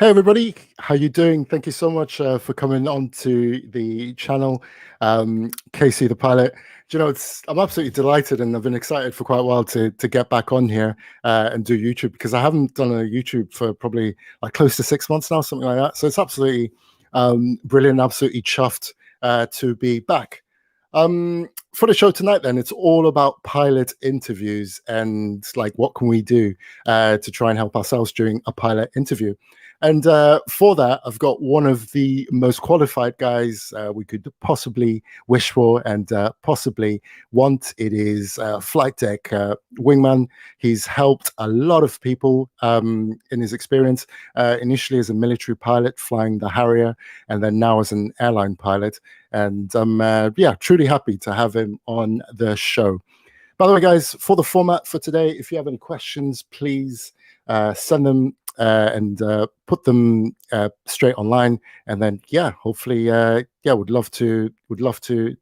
Hey everybody, how you doing? Thank you so much for coming on to the channel, KC the Pilot. Do you know, I'm absolutely delighted, and I've been excited for quite a while to get back on here and do YouTube, because I haven't done a YouTube for probably like close to 6 months now, something like that. So it's absolutely brilliant, absolutely chuffed to be back. For the show tonight, then, it's all about pilot interviews and like what can we do to try and help ourselves during a pilot interview. And for that, I've got one of the most qualified guys we could possibly wish for and possibly want. It is Flight Deck Wingman. He's helped a lot of people in his experience, initially as a military pilot flying the Harrier, and then now as an airline pilot. And I'm truly happy to have him on the show. By the way, guys, for the format for today, if you have any questions, please send them and put them straight online, and then hopefully would love to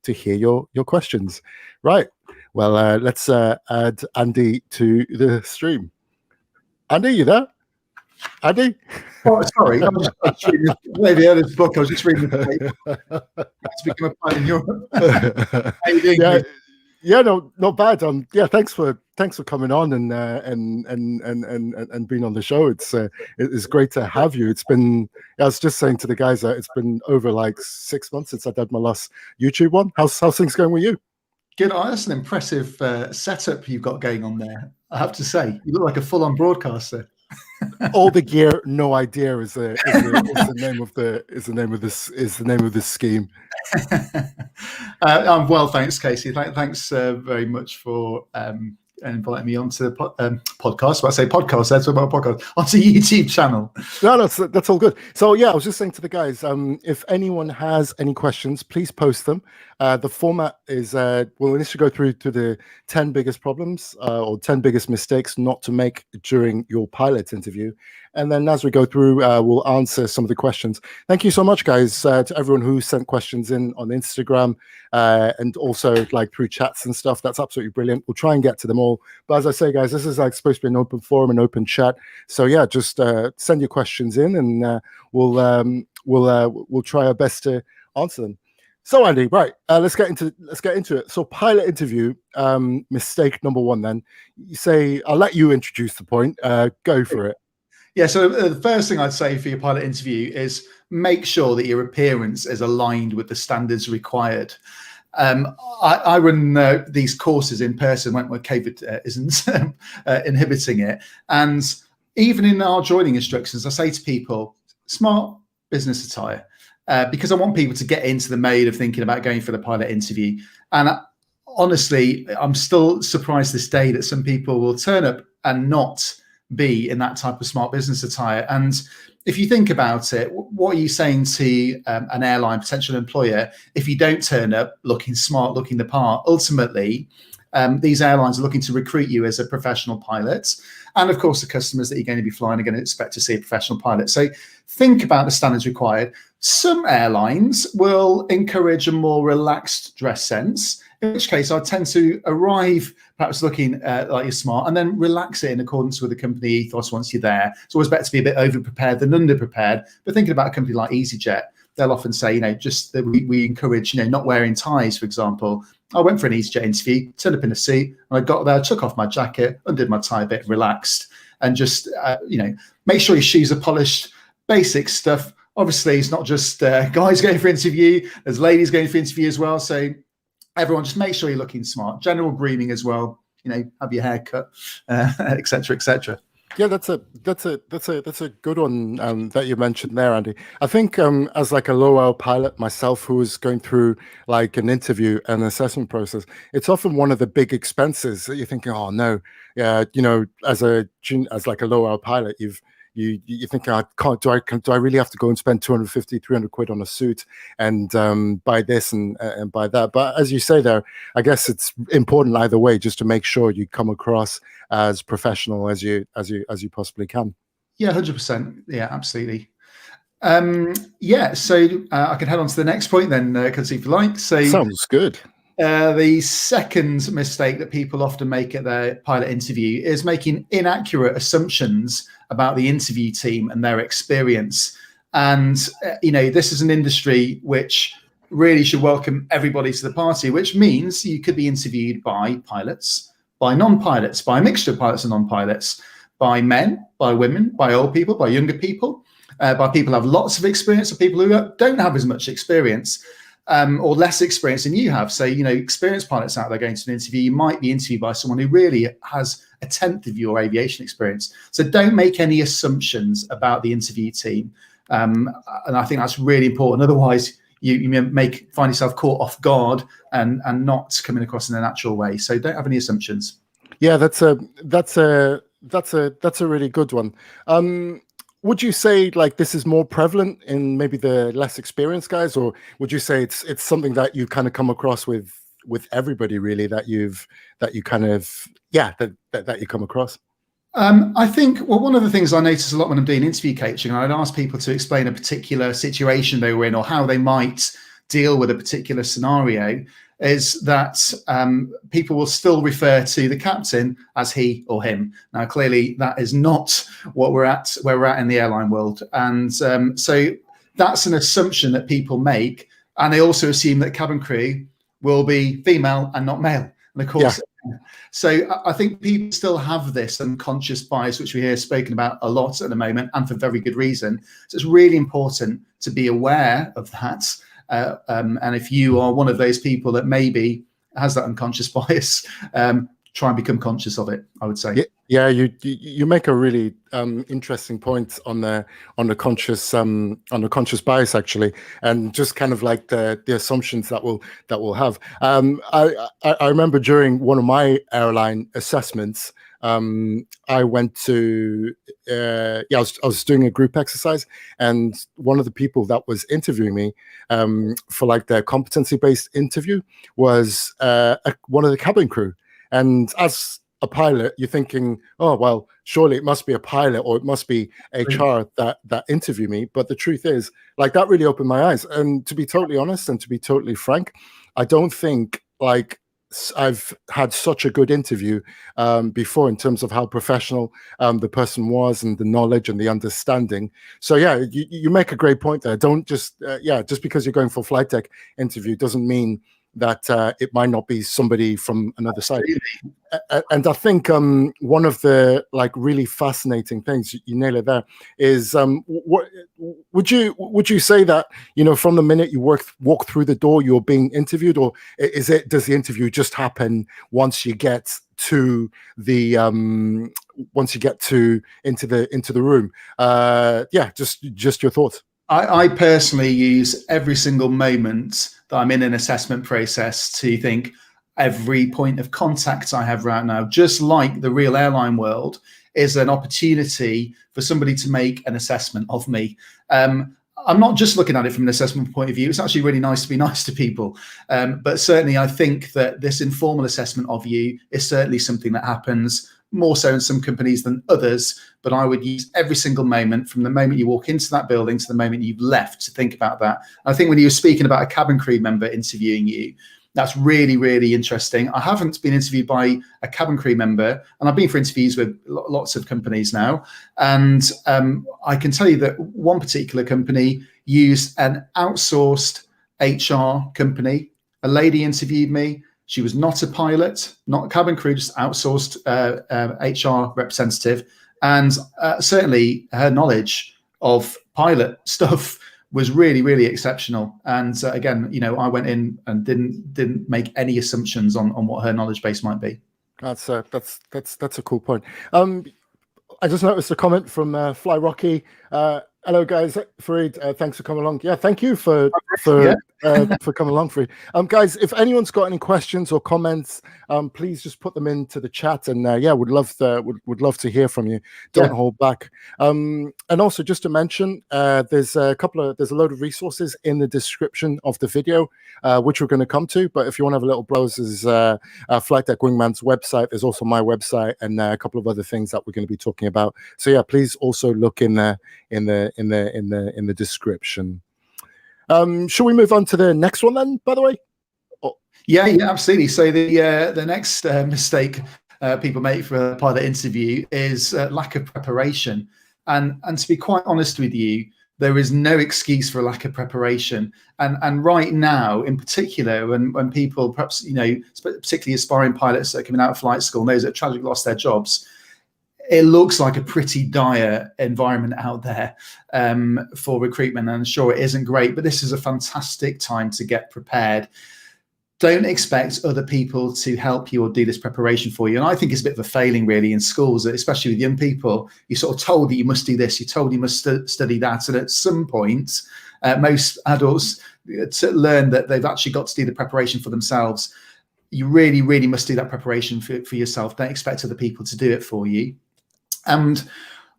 hear your questions. Right, well, let's add Andy to the stream. Andy, you there? Andy? Oh, sorry, I was just reading maybe this book. I was just reading the paper. It's become a pilot in Europe. How you doing? Yeah, no, not bad. Thanks for coming on and being on the show. It's great to have you. It's been, I was just saying to the guys that it's been over like 6 months since I did my last YouTube one. How's things going with you? Good. Oh, that's an impressive setup you've got going on there, I have to say. You look like a full-on broadcaster. All the gear, no idea is the name of this scheme. I'm well, thanks, Casey. Thanks very much for inviting me onto the podcast. Well, I say podcast. That's about podcast onto YouTube channel. No, that's all good. So I was just saying to the guys, if anyone has any questions, please post them. The format is we'll initially go through to the 10 biggest problems or 10 biggest mistakes not to make during your pilot interview. And then as we go through, we'll answer some of the questions. Thank you so much, guys, to everyone who sent questions in on Instagram and also like through chats and stuff. That's absolutely brilliant. We'll try and get to them all. But as I say, guys, this is like supposed to be an open forum, an open chat. So just send your questions in, and we'll try our best to answer them. So Andy, right, let's get into it. So pilot interview, mistake number one. Then you say, I'll let you introduce the point. Go for it. Yeah, so the first thing I'd say for your pilot interview is make sure that your appearance is aligned with the standards required. I run these courses in person when COVID isn't inhibiting it. And even in our joining instructions, I say to people, smart business attire, because I want people to get into the mode of thinking about going for the pilot interview. And honestly, I'm still surprised this day that some people will turn up and not be in that type of smart business attire. And if you think about it, what are you saying to an airline potential employer if you don't turn up looking smart, looking the part? Ultimately, these airlines are looking to recruit you as a professional pilot. And of course, the customers that you're going to be flying are going to expect to see a professional pilot. So think about the standards required. Some airlines will encourage a more relaxed dress sense, in which case I tend to arrive perhaps looking like you're smart and then relax it in accordance with the company ethos once you're there. It's always better to be a bit over-prepared than under-prepared. But thinking about a company like EasyJet, they'll often say, just that we encourage, not wearing ties, for example. I went for an EasyJet interview, turned up in a seat, and I got there, took off my jacket, undid my tie a bit, relaxed, and just, make sure your shoes are polished, basic stuff. Obviously, it's not just guys going for interview, there's ladies going for interview as well. So everyone, just make sure you're looking smart. General grooming as well, have your hair cut, et cetera, et cetera. Yeah, that's a good one that you mentioned there, Andy. I think as like a low-hour pilot myself, who is going through like an interview and assessment process, it's often one of the big expenses that you're thinking, oh no, as like a low-hour pilot, you think, I can't, do I really have to go and spend 250, 300 quid on a suit and buy this and buy that? But as you say there, I guess it's important either way, just to make sure you come across as professional as you possibly can. Yeah, 100%. Yeah, absolutely. So I can head on to the next point then, if you like. So sounds good. The second mistake that people often make at their pilot interview is making inaccurate assumptions about the interview team and their experience. And, this is an industry which really should welcome everybody to the party, which means you could be interviewed by pilots, by non-pilots, by a mixture of pilots and non-pilots, by men, by women, by old people, by younger people, by people who have lots of experience, or people who don't have as much experience. Or less experience than you have. So, experienced pilots out there going to an interview, you might be interviewed by someone who really has a tenth of your aviation experience. So don't make any assumptions about the interview team. And I think that's really important. Otherwise, you find yourself caught off guard and not coming across in a natural way. So don't have any assumptions. Yeah, that's a really good one. Would you say like this is more prevalent in maybe the less experienced guys, or would you say it's something that you kind of come across with everybody really that you come across? I think, well, one of the things I notice a lot when I'm doing interview coaching, I'd ask people to explain a particular situation they were in or how they might deal with a particular scenario, is that people will still refer to the captain as he or him. Now, clearly, that is not where we're at in the airline world. And so that's an assumption that people make. And they also assume that cabin crew will be female and not male. And of course, so I think people still have this unconscious bias, which we hear spoken about a lot at the moment, and for very good reason. So it's really important to be aware of that. And if you are one of those people that maybe has that unconscious bias, try and become conscious of it, I would say. Yeah, you make a really interesting point on the conscious bias actually, and just kind of like the assumptions that we'll have. I remember during one of my airline assessments, I went to I was doing a group exercise, and one of the people that was interviewing me for like their competency based interview was one of the cabin crew. And as a pilot, you're thinking, oh, well, surely it must be a pilot or it must be HR that interview me. But the truth is, like, that really opened my eyes. And to be totally honest and to be totally frank, I don't think like I've had such a good interview before in terms of how professional the person was and the knowledge and the understanding. So yeah, you make a great point there. Don't just just because you're going for a flight deck interview doesn't mean that it might not be somebody from another side. And I think one of the like really fascinating things, you nail it there, is what would you say that, you know, from the minute you walk through the door you're being interviewed, or does the interview just happen once you get to the into the room? Just your thoughts. I personally use every single moment that I'm in an assessment process to think every point of contact I have right now, just like the real airline world, is an opportunity for somebody to make an assessment of me. I'm not just looking at it from an assessment point of view. It's actually really nice to be nice to people. But certainly I think that this informal assessment of you is certainly something that happens more so in some companies than others, but I would use every single moment from the moment you walk into that building to the moment you've left to think about that. I think when you were speaking about a cabin crew member interviewing you, that's really, really interesting. I haven't been interviewed by a cabin crew member, and I've been for interviews with lots of companies now. And I can tell you that one particular company used an outsourced HR company. A lady interviewed me. She was not a pilot, not a cabin crew, just outsourced HR representative. And certainly her knowledge of pilot stuff was really, really exceptional. And again, you know, I went in and didn't make any assumptions on what her knowledge base might be. That's a cool point. I just noticed a comment from Fly Rocky. Hello guys, Fareed, thanks for coming along. Yeah, thank you for coming along, Fareed. Guys, if anyone's got any questions or comments, please just put them into the chat, and would love to hear from you. Don't hold back. And also just to mention, there's a load of resources in the description of the video, which we're going to come to. But if you want to have a little browse, there's Flight Deck Wingman's website. There's also my website and a couple of other things that we're going to be talking about. So yeah, please also look in the description. Shall we move on to the next one then, by the way? Yeah, absolutely. So the next mistake people make for a pilot interview is lack of preparation. And to be quite honest with you, there is no excuse for a lack of preparation. And right now, in particular, when people perhaps, particularly aspiring pilots that are coming out of flight school, and those that tragically lost their jobs, it looks like a pretty dire environment out there for recruitment. And I'm sure it isn't great, but this is a fantastic time to get prepared. Don't expect other people to help you or do this preparation for you. And I think it's a bit of a failing really in schools, especially with young people. You're sort of told that you must do this, you're told you must study that. And at some point, most adults to learn that they've actually got to do the preparation for themselves. You really, really must do that preparation for yourself. Don't expect other people to do it for you. And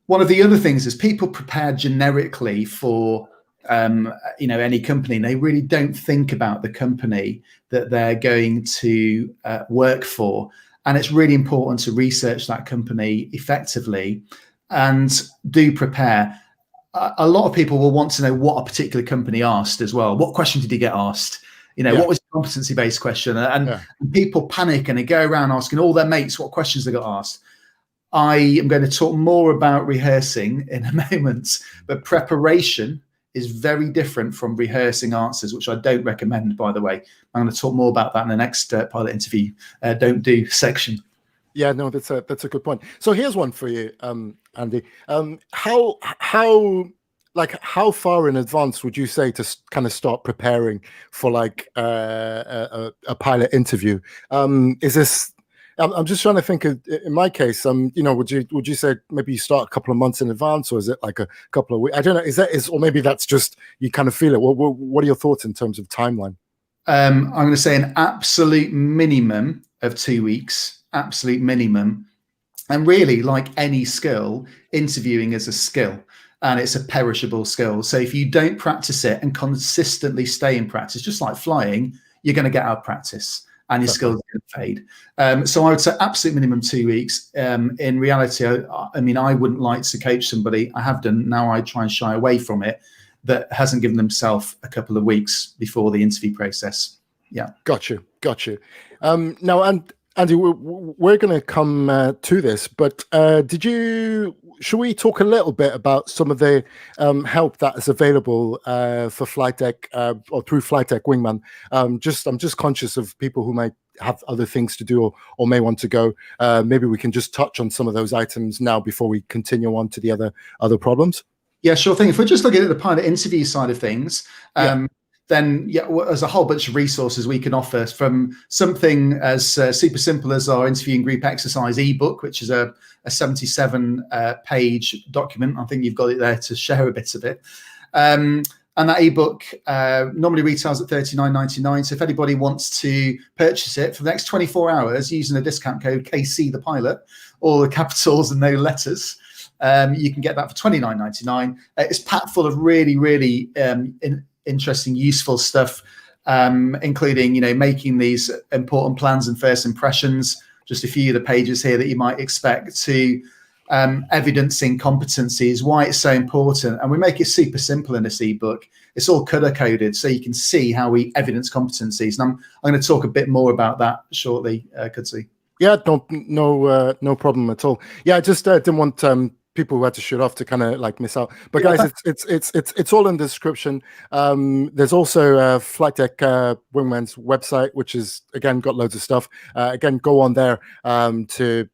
one of the other things is people prepare generically for any company, and they really don't think about the company that they're going to work for. And it's really important to research that company effectively and do prepare. A lot of people will want to know what a particular company asked as well. What question did he get asked? What was the competency-based question? And people panic and they go around asking all their mates what questions they got asked. I am going to talk more about rehearsing in a moment, but preparation is very different from rehearsing answers, which I don't recommend, by the way. I'm going to talk more about that in the next pilot interview don't do section. Yeah, no, that's a good point. So here's one for you, Andy. How far in advance would you say to kind of start preparing for like a pilot interview? Is this? I'm just trying to think of, in my case, would you say maybe you start a couple of months in advance, or is it like a couple of weeks? I don't know. Or maybe that's just you kind of feel it. What are your thoughts in terms of timeline? I'm going to say an absolute minimum of 2 weeks, absolute minimum. And really, like any skill, interviewing is a skill, and it's a perishable skill. So if you don't practice it and consistently stay in practice, just like flying, you're going to get out of practice. And your skills are going to fade. So I would say absolute minimum 2 weeks. In reality, I wouldn't like to coach somebody. I have done. Now I try and shy away from it. That hasn't given themselves a couple of weeks before the interview process. Yeah. Got you. Now, Andy, we're going to come to this, but should we talk a little bit about some of the help that is available for Flight Deck or through Flight Deck Wingman? I'm just conscious of people who might have other things to do or may want to go. Maybe we can just touch on some of those items now before we continue on to the other problems. Yeah, sure thing. If we're just looking at the pilot interview side of things, then there's a whole bunch of resources we can offer, from something as super simple as our interviewing group exercise ebook, which is a 77 page document. I think you've got it there to share a bit of it. And that ebook normally retails at $39.99. So if anybody wants to purchase it for the next 24 hours using the discount code kcthepilot, all the capitals and no letters, you can get that for $29.99. It's packed full of really, really interesting, useful stuff, including, making these important plans and first impressions. Just a few of the pages here that you might expect, to evidencing competencies, why it's so important. And we make it super simple in this ebook. It's all color coded, so you can see how we evidence competencies. And I'm going to talk a bit more about that shortly, Kudzi. Yeah, no problem at all. Yeah, I just didn't want people who had to shoot off to kind of like miss out. But guys, it's all in the description. There's also Flight Deck Wingman's website, which is again got loads of stuff. Again, go on there to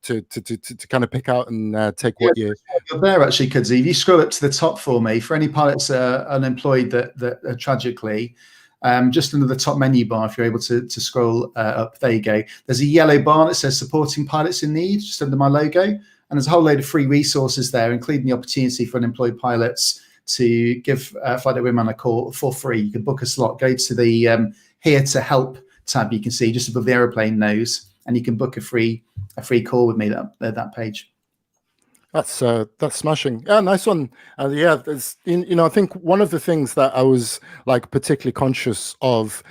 kind of pick out and take what you're there. Actually, Kudzi, if you scroll up to the top for me, for any pilots unemployed that tragically. Just under the top menu bar, if you're able to scroll up, there you go. There's a yellow bar that says supporting pilots in need, just under my logo. And there's a whole load of free resources there, including the opportunity for unemployed pilots to give Flight Deck Wingman a call for free. You can book a slot, go to the Here to Help tab, you can see just above the aeroplane nose, and you can book a free call with me, that page. That's smashing. Yeah, nice one. There's, I think one of the things that I was like particularly conscious of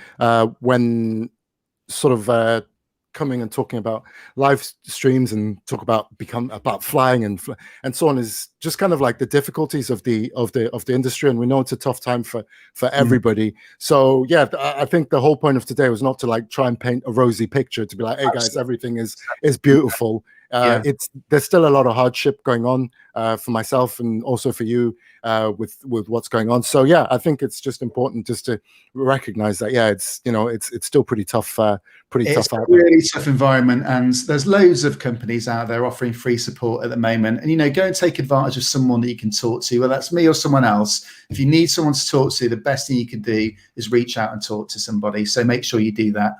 when sort of coming and talking about live streams and talk about flying and so on is just kind of like the difficulties of the industry, and we know it's a tough time for everybody. So yeah, I think the whole point of today was not to like try and paint a rosy picture, to be like, hey guys, everything is beautiful. There's still a lot of hardship going on for myself and also for you with what's going on. So yeah, I think it's just important just to recognize that it's still pretty tough. It's a really tough environment, and there's loads of companies out there offering free support at the moment. And go and take advantage of someone that you can talk to, whether that's me or someone else. If you need someone to talk to, the best thing you can do is reach out and talk to somebody. So make sure you do that.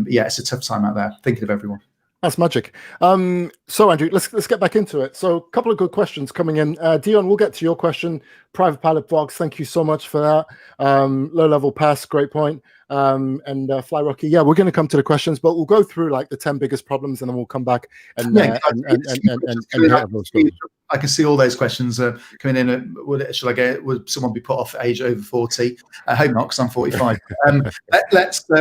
It's a tough time out there. Thinking of everyone. That's magic. So Andrew, let's get back into it. So a couple of good questions coming in. Dion, we'll get to your question. Private Pilot Box, thank you so much for that. Low level pass, great point. And Fly Rocky, yeah, we're going to come to the questions, but we'll go through like the 10 biggest problems, and then we'll come back and I can see all those questions coming in. Would someone be put off at age over 40? I hope not, because I'm 45.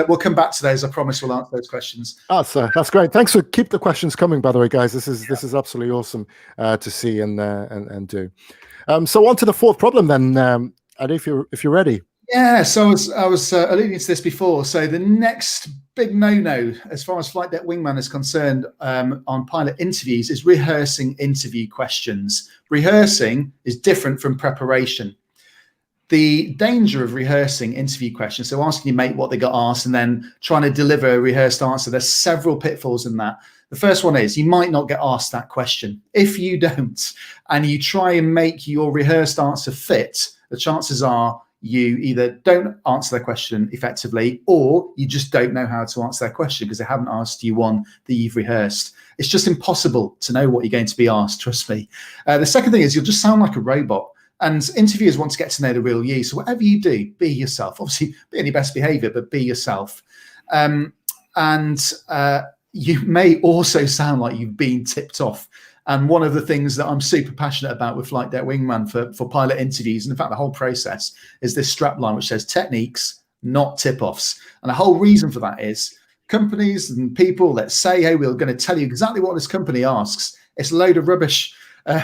We'll come back to those. I promise we'll answer those questions. That's great. Thanks for keep the questions coming, by the way, guys. This is absolutely awesome to see and do. So on to the fourth problem then, Adi, if you're ready. Yeah, so I was alluding to this before. So the next big no-no, as far as Flight Deck Wingman is concerned, on pilot interviews, is rehearsing interview questions. Rehearsing is different from preparation. The danger of rehearsing interview questions, so asking your mate what they got asked and then trying to deliver a rehearsed answer, there's several pitfalls in that. The first one is you might not get asked that question. If you don't, and you try and make your rehearsed answer fit, the chances are you either don't answer their question effectively, or you just don't know how to answer their question because they haven't asked you one that you've rehearsed. It's just impossible to know what you're going to be asked, trust me. The second thing is you'll just sound like a robot. And interviewers want to get to know the real you. So whatever you do, be yourself. Obviously, be on your best behavior, but be yourself. You may also sound like you've been tipped off. And one of the things that I'm super passionate about with Flight Deck Wingman for pilot interviews, and in fact, the whole process, is this strap line which says techniques, not tip-offs. And the whole reason for that is companies and people that say, hey, we're going to tell you exactly what this company asks. It's a load of rubbish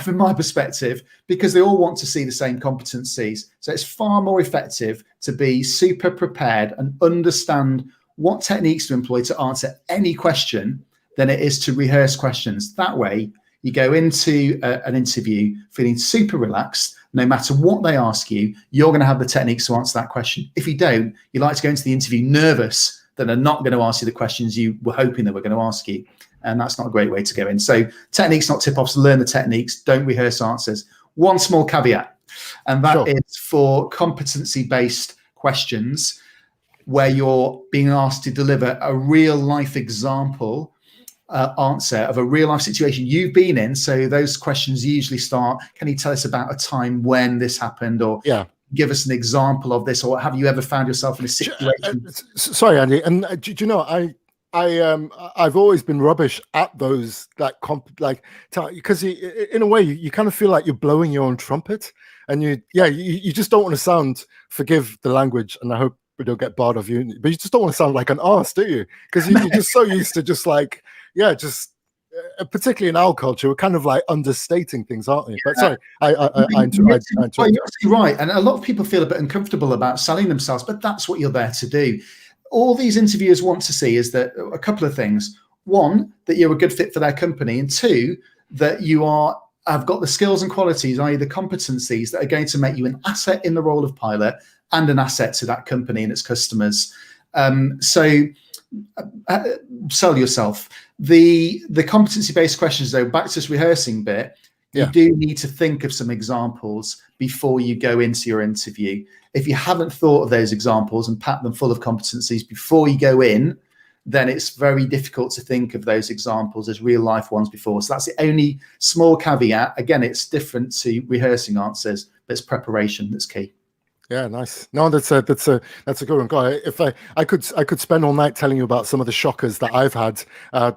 from my perspective, because they all want to see the same competencies. So it's far more effective to be super prepared and understand what techniques to employ to answer any question than it is to rehearse questions. That way, you go into an interview feeling super relaxed. No matter what they ask you, you're going to have the techniques to answer that question. If you don't, you like to go into the interview nervous that they're not going to ask you the questions you were hoping they were going to ask you. And that's not a great way to go in. So techniques, not tip-offs. Learn the techniques. Don't rehearse answers. One small caveat, and that is for competency-based questions where you're being asked to deliver a real-life example answer of a real life situation you've been in. So those questions usually start, can you tell us about a time when this happened, or give us an example of this, or have you ever found yourself in a situation? Sorry, Andy. And do you know, I've always been rubbish at those because in a way you kind of feel like you're blowing your own trumpet, and you just don't want to sound, forgive the language, and I hope we don't get barred of you, but you just don't want to sound like an arse, do you? Because you're just so used to just like, particularly in our culture, we're kind of like understating things, aren't we? But sorry, I interrupted. Well, you're absolutely right. And a lot of people feel a bit uncomfortable about selling themselves, but that's what you're there to do. All these interviewers want to see is that a couple of things. One, that you're a good fit for their company. And two, that you have got the skills and qualities, i.e. the competencies that are going to make you an asset in the role of pilot and an asset to that company and its customers. Sell yourself. The competency-based questions, though, back to this rehearsing bit, you do need to think of some examples before you go into your interview. If you haven't thought of those examples and packed them full of competencies before you go in, then it's very difficult to think of those examples as real-life ones before. So that's the only small caveat. Again, it's different to rehearsing answers, but it's preparation that's key. Yeah, nice. No, that's a good one, guy. If I could spend all night telling you about some of the shockers that I've had,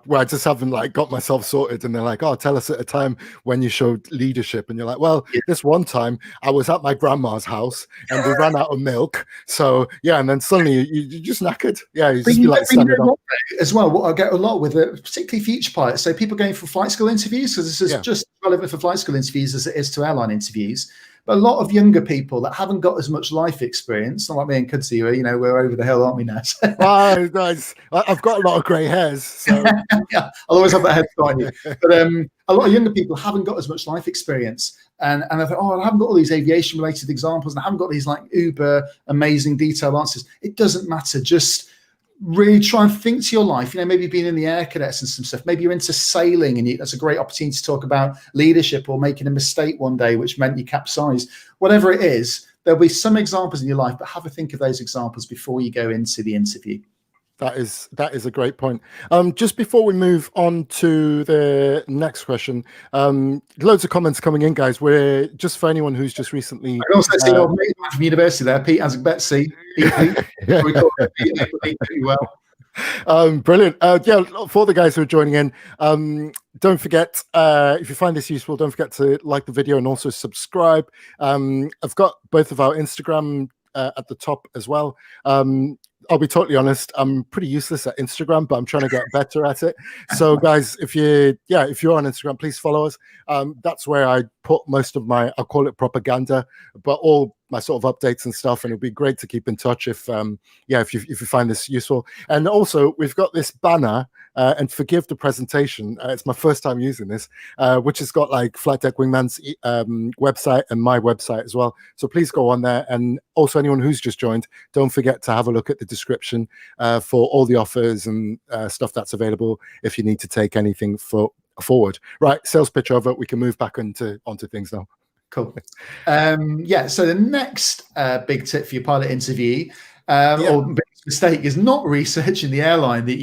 where I just haven't like got myself sorted, and they're like, "Oh, tell us at a time when you showed leadership," and you're like, "Well, Yeah. this one time I was at my grandma's house and we ran out of milk, so yeah," and then suddenly you just knackered. Yeah, you just be like, "Stand it up." As well, what I get a lot with it, particularly future pilots, so people going for flight school interviews, because this is just relevant for flight school interviews as it is to airline interviews. But a lot of younger people that haven't got as much life experience, not like me and Kudzi, we're over the hill, aren't we now? Oh, nice. I've got a lot of grey hairs, so yeah, I'll always have that head behind you. But a lot of younger people haven't got as much life experience, and I thought, oh, I haven't got all these aviation related examples, and I haven't got these like uber amazing detailed answers. It doesn't matter. Just really try and think to your life, maybe being in the air cadets and some stuff, maybe you're into sailing and that's a great opportunity to talk about leadership, or making a mistake one day which meant you capsized. Whatever it is, there'll be some examples in your life, but have a think of those examples before you go into the interview. That is a great point. Just before we move on to the next question, loads of comments coming in, guys. We're just, for anyone who's just recently. I can also see old mate from university there, Pete as Betsy. Well. Brilliant. Yeah, for the guys who are joining in, don't forget, if you find this useful, don't forget to like the video and also subscribe. I've got both of our Instagram at the top as well. I'll be totally honest, I'm pretty useless at Instagram, but I'm trying to get better at it. So guys, if you're on Instagram, please follow us. That's where I put most of my, I'll call it propaganda, but all my sort of updates and stuff. And it'd be great to keep in touch if you find this useful. And also we've got this banner, and forgive the presentation, it's my first time using this, which has got like Flight Deck Wingman's website and my website as well. So please go on there. And also anyone who's just joined, don't forget to have a look at the description for all the offers and stuff that's available if you need to take anything forward. Right, sales pitch over. We can move back onto things now. Cool. So the next big tip for your pilot interview, or big mistake, is not researching the airline that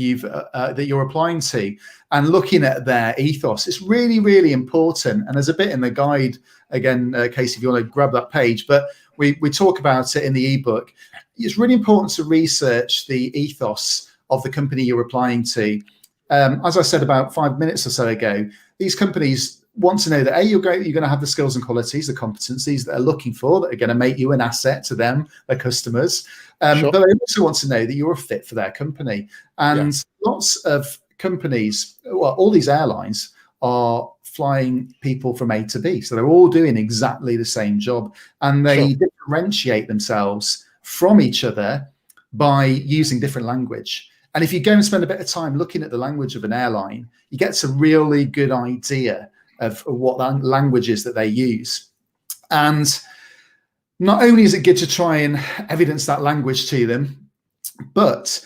you're applying to and looking at their ethos. It's really, really important. And there's a bit in the guide, again, Casey, if you want to grab that page, but we talk about it in the ebook. It's really important to research the ethos of the company you're applying to. As I said about 5 minutes or so ago, these companies want to know that you're going to have the skills and qualities, the competencies that they're looking for, that are going to make you an asset to them, their customers. But they also want to know that you're a fit for their company. And lots of companies, well, all these airlines are flying people from A to B. So they're all doing exactly the same job, and they differentiate themselves from each other by using different language. And if you go and spend a bit of time looking at the language of an airline, you get a really good idea of what that language is that they use. And not only is it good to try and evidence that language to them, but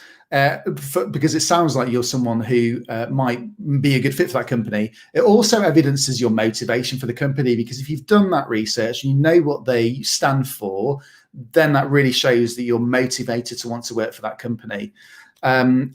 because it sounds like you're someone who might be a good fit for that company, it also evidences your motivation for the company, because if you've done that research and you know what they stand for, then that really shows that you're motivated to want to work for that company. And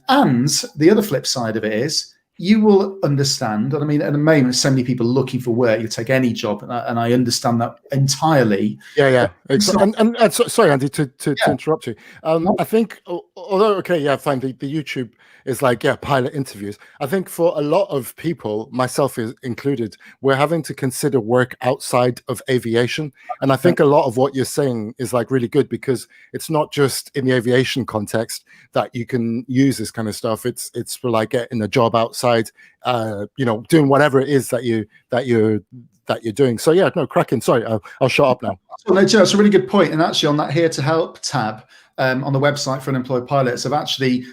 the other flip side of it is, you will understand, and I mean, at the moment, so many people looking for work, you take any job, and I understand that entirely. Yeah. Sorry, Andy, to interrupt you. I think, although, fine, the YouTube is like, pilot interviews. I think for a lot of people, myself included, we're having to consider work outside of aviation. And I think a lot of what you're saying is like really good, because it's not just in the aviation context that you can use this kind of stuff. It's for like getting a job outside, doing whatever it is that you're doing. So yeah, no, cracking. Sorry, I'll shut up now. Well, no, Joe, it's a really good point. And actually, on that Here to Help tab on the website for unemployed pilots, I've actually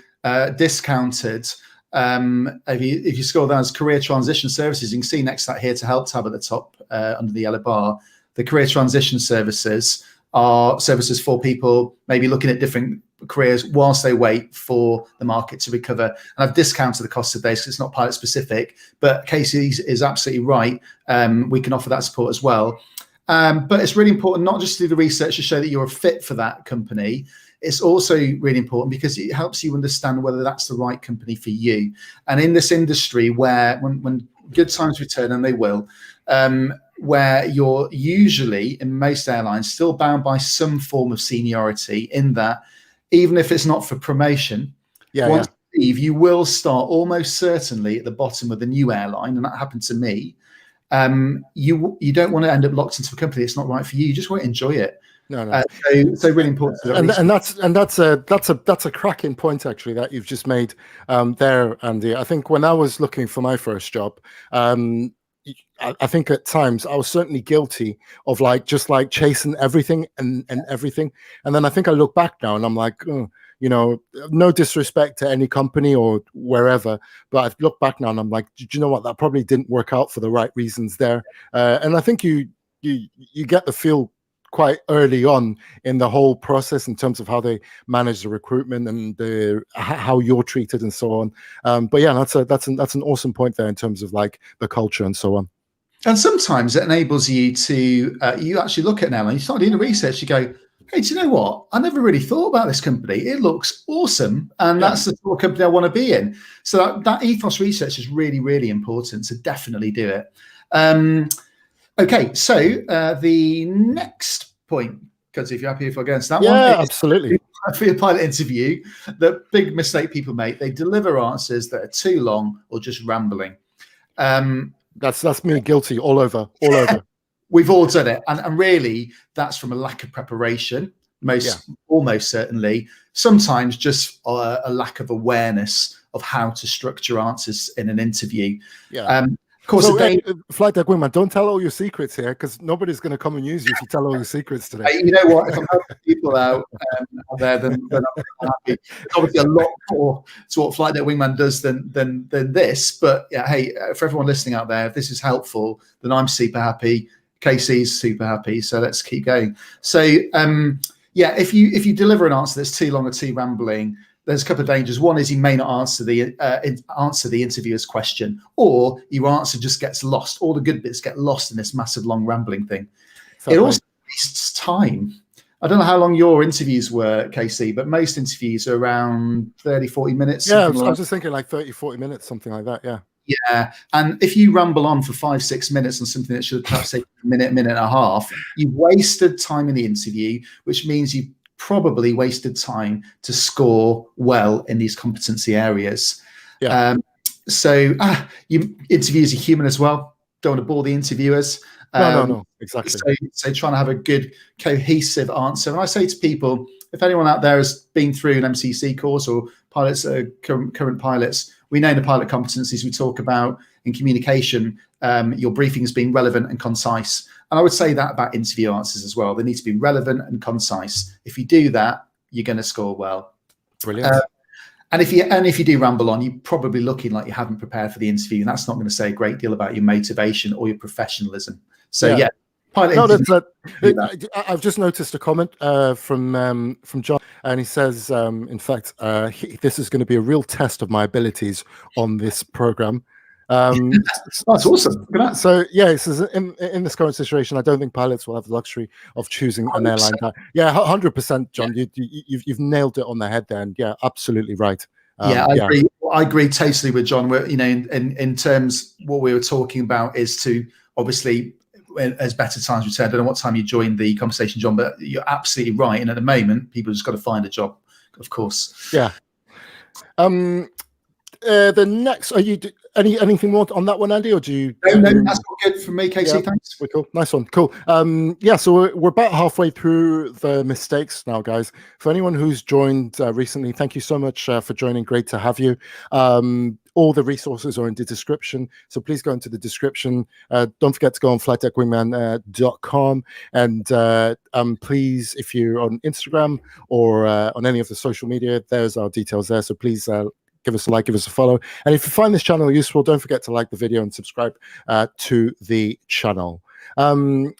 discounted. If you scroll down as career transition services, you can see next to that Here to Help tab at the top under the yellow bar. The career transition services are services for people maybe looking at different careers whilst they wait for the market to recover. And I've discounted the cost of this because it's not pilot specific, but Casey is absolutely right. We can offer that support as well. But it's really important not just to do the research to show that you're a fit for that company. It's also really important because it helps you understand whether that's the right company for you. And in this industry where when good times return, and they will, where you're usually, in most airlines, still bound by some form of seniority, in that even if it's not for promotion, once you leave, you will start almost certainly at the bottom of the new airline, and that happened to me. You don't want to end up locked into a company that's not right for you. You just want to enjoy it. No. So really important. And that's a cracking point actually that you've just made there, Andy. I think when I was looking for my first job, I think at times I was certainly guilty of just chasing everything and everything. And then I think I look back now and I'm like, oh, no disrespect to any company or wherever, but I look back now and I'm like, do you know what? That probably didn't work out for the right reasons there. And I think you get the feel quite early on in the whole process in terms of how they manage the recruitment and how you're treated and so on. But yeah, that's an awesome point there in terms of the culture and so on. And sometimes it enables you to you actually look at an airline, you start doing the research, you go, hey, do you know what? I never really thought about this company. It looks awesome. And that's the sort of company I want to be in. So that ethos research is really, really important. So definitely do it. Okay, so the next point, because if you're happy if I go into that one. Yeah, absolutely. For your pilot interview, the big mistake people make, they deliver answers that are too long or just rambling. That's me guilty all over. We've all done it. And really, that's from a lack of preparation, almost certainly. Sometimes just a lack of awareness of how to structure answers in an interview. Of course, Flight Deck Wingman, don't tell all your secrets here, because nobody's going to come and use you if you tell all your secrets today. You know what? If I'm helping people out there, then I'm happy. It's obviously a lot more to what Flight Deck Wingman does than this. But yeah, hey, for everyone listening out there, if this is helpful, then I'm super happy. KC's super happy. So let's keep going. So if you deliver an answer that's too long or too rambling, there's a couple of dangers. One is you may not answer the interviewer's question, or your answer just gets lost. All the good bits get lost in this massive long rambling thing. It also wastes time. I don't know how long your interviews were, KC, but most interviews are around 30, 40 minutes. Yeah, I was just thinking 30, 40 minutes, something like that, yeah. Yeah, and if you ramble on for 5-6 minutes on something that should perhaps take a minute and a half, you've wasted time in the interview, which means you've probably wasted time to score well in these competency areas. Interviewers are human as well. Don't want to bore the interviewers. No, exactly. So trying to have a good cohesive answer. And I say to people, if anyone out there has been through an MCC course, or pilots, current pilots, we know the pilot competencies we talk about in communication, your briefing has been relevant and concise. And I would say that about interview answers as well. They need to be relevant and concise. If you do that, you're going to score well. Brilliant. And if you do ramble on, you're probably looking like you haven't prepared for the interview, and that's not going to say a great deal about your motivation or your professionation. So I've just noticed a comment from John, and he says, in fact, this is going to be a real test of my abilities on this program. That's awesome. So yeah, it says in this current situation, I don't think pilots will have the luxury of choosing 100%. An airline. Yeah, 100%, John. Yeah. You've nailed it on the head there, and yeah, absolutely right. I agree. I agree totally with John. Where in terms what we were talking about is to obviously, as better times return. I don't know what time you joined the conversation, John, but you're absolutely right. And at the moment, people just got to find a job, of course. Yeah. The next, are you anything more on that one, Andy, or do you? No, that's all good for me, Casey. Thanks. Cool, nice one, cool. So we're about halfway through the mistakes now, guys. For anyone who's joined recently, thank you so much for joining. Great to have you. All the resources are in the description, so please go into the description. Don't forget to go on flightdeckwingman.com, and please, if you're on Instagram or on any of the social media, there's our details there. So please give us a like, give us a follow. And if you find this channel useful, don't forget to like the video and subscribe to the channel.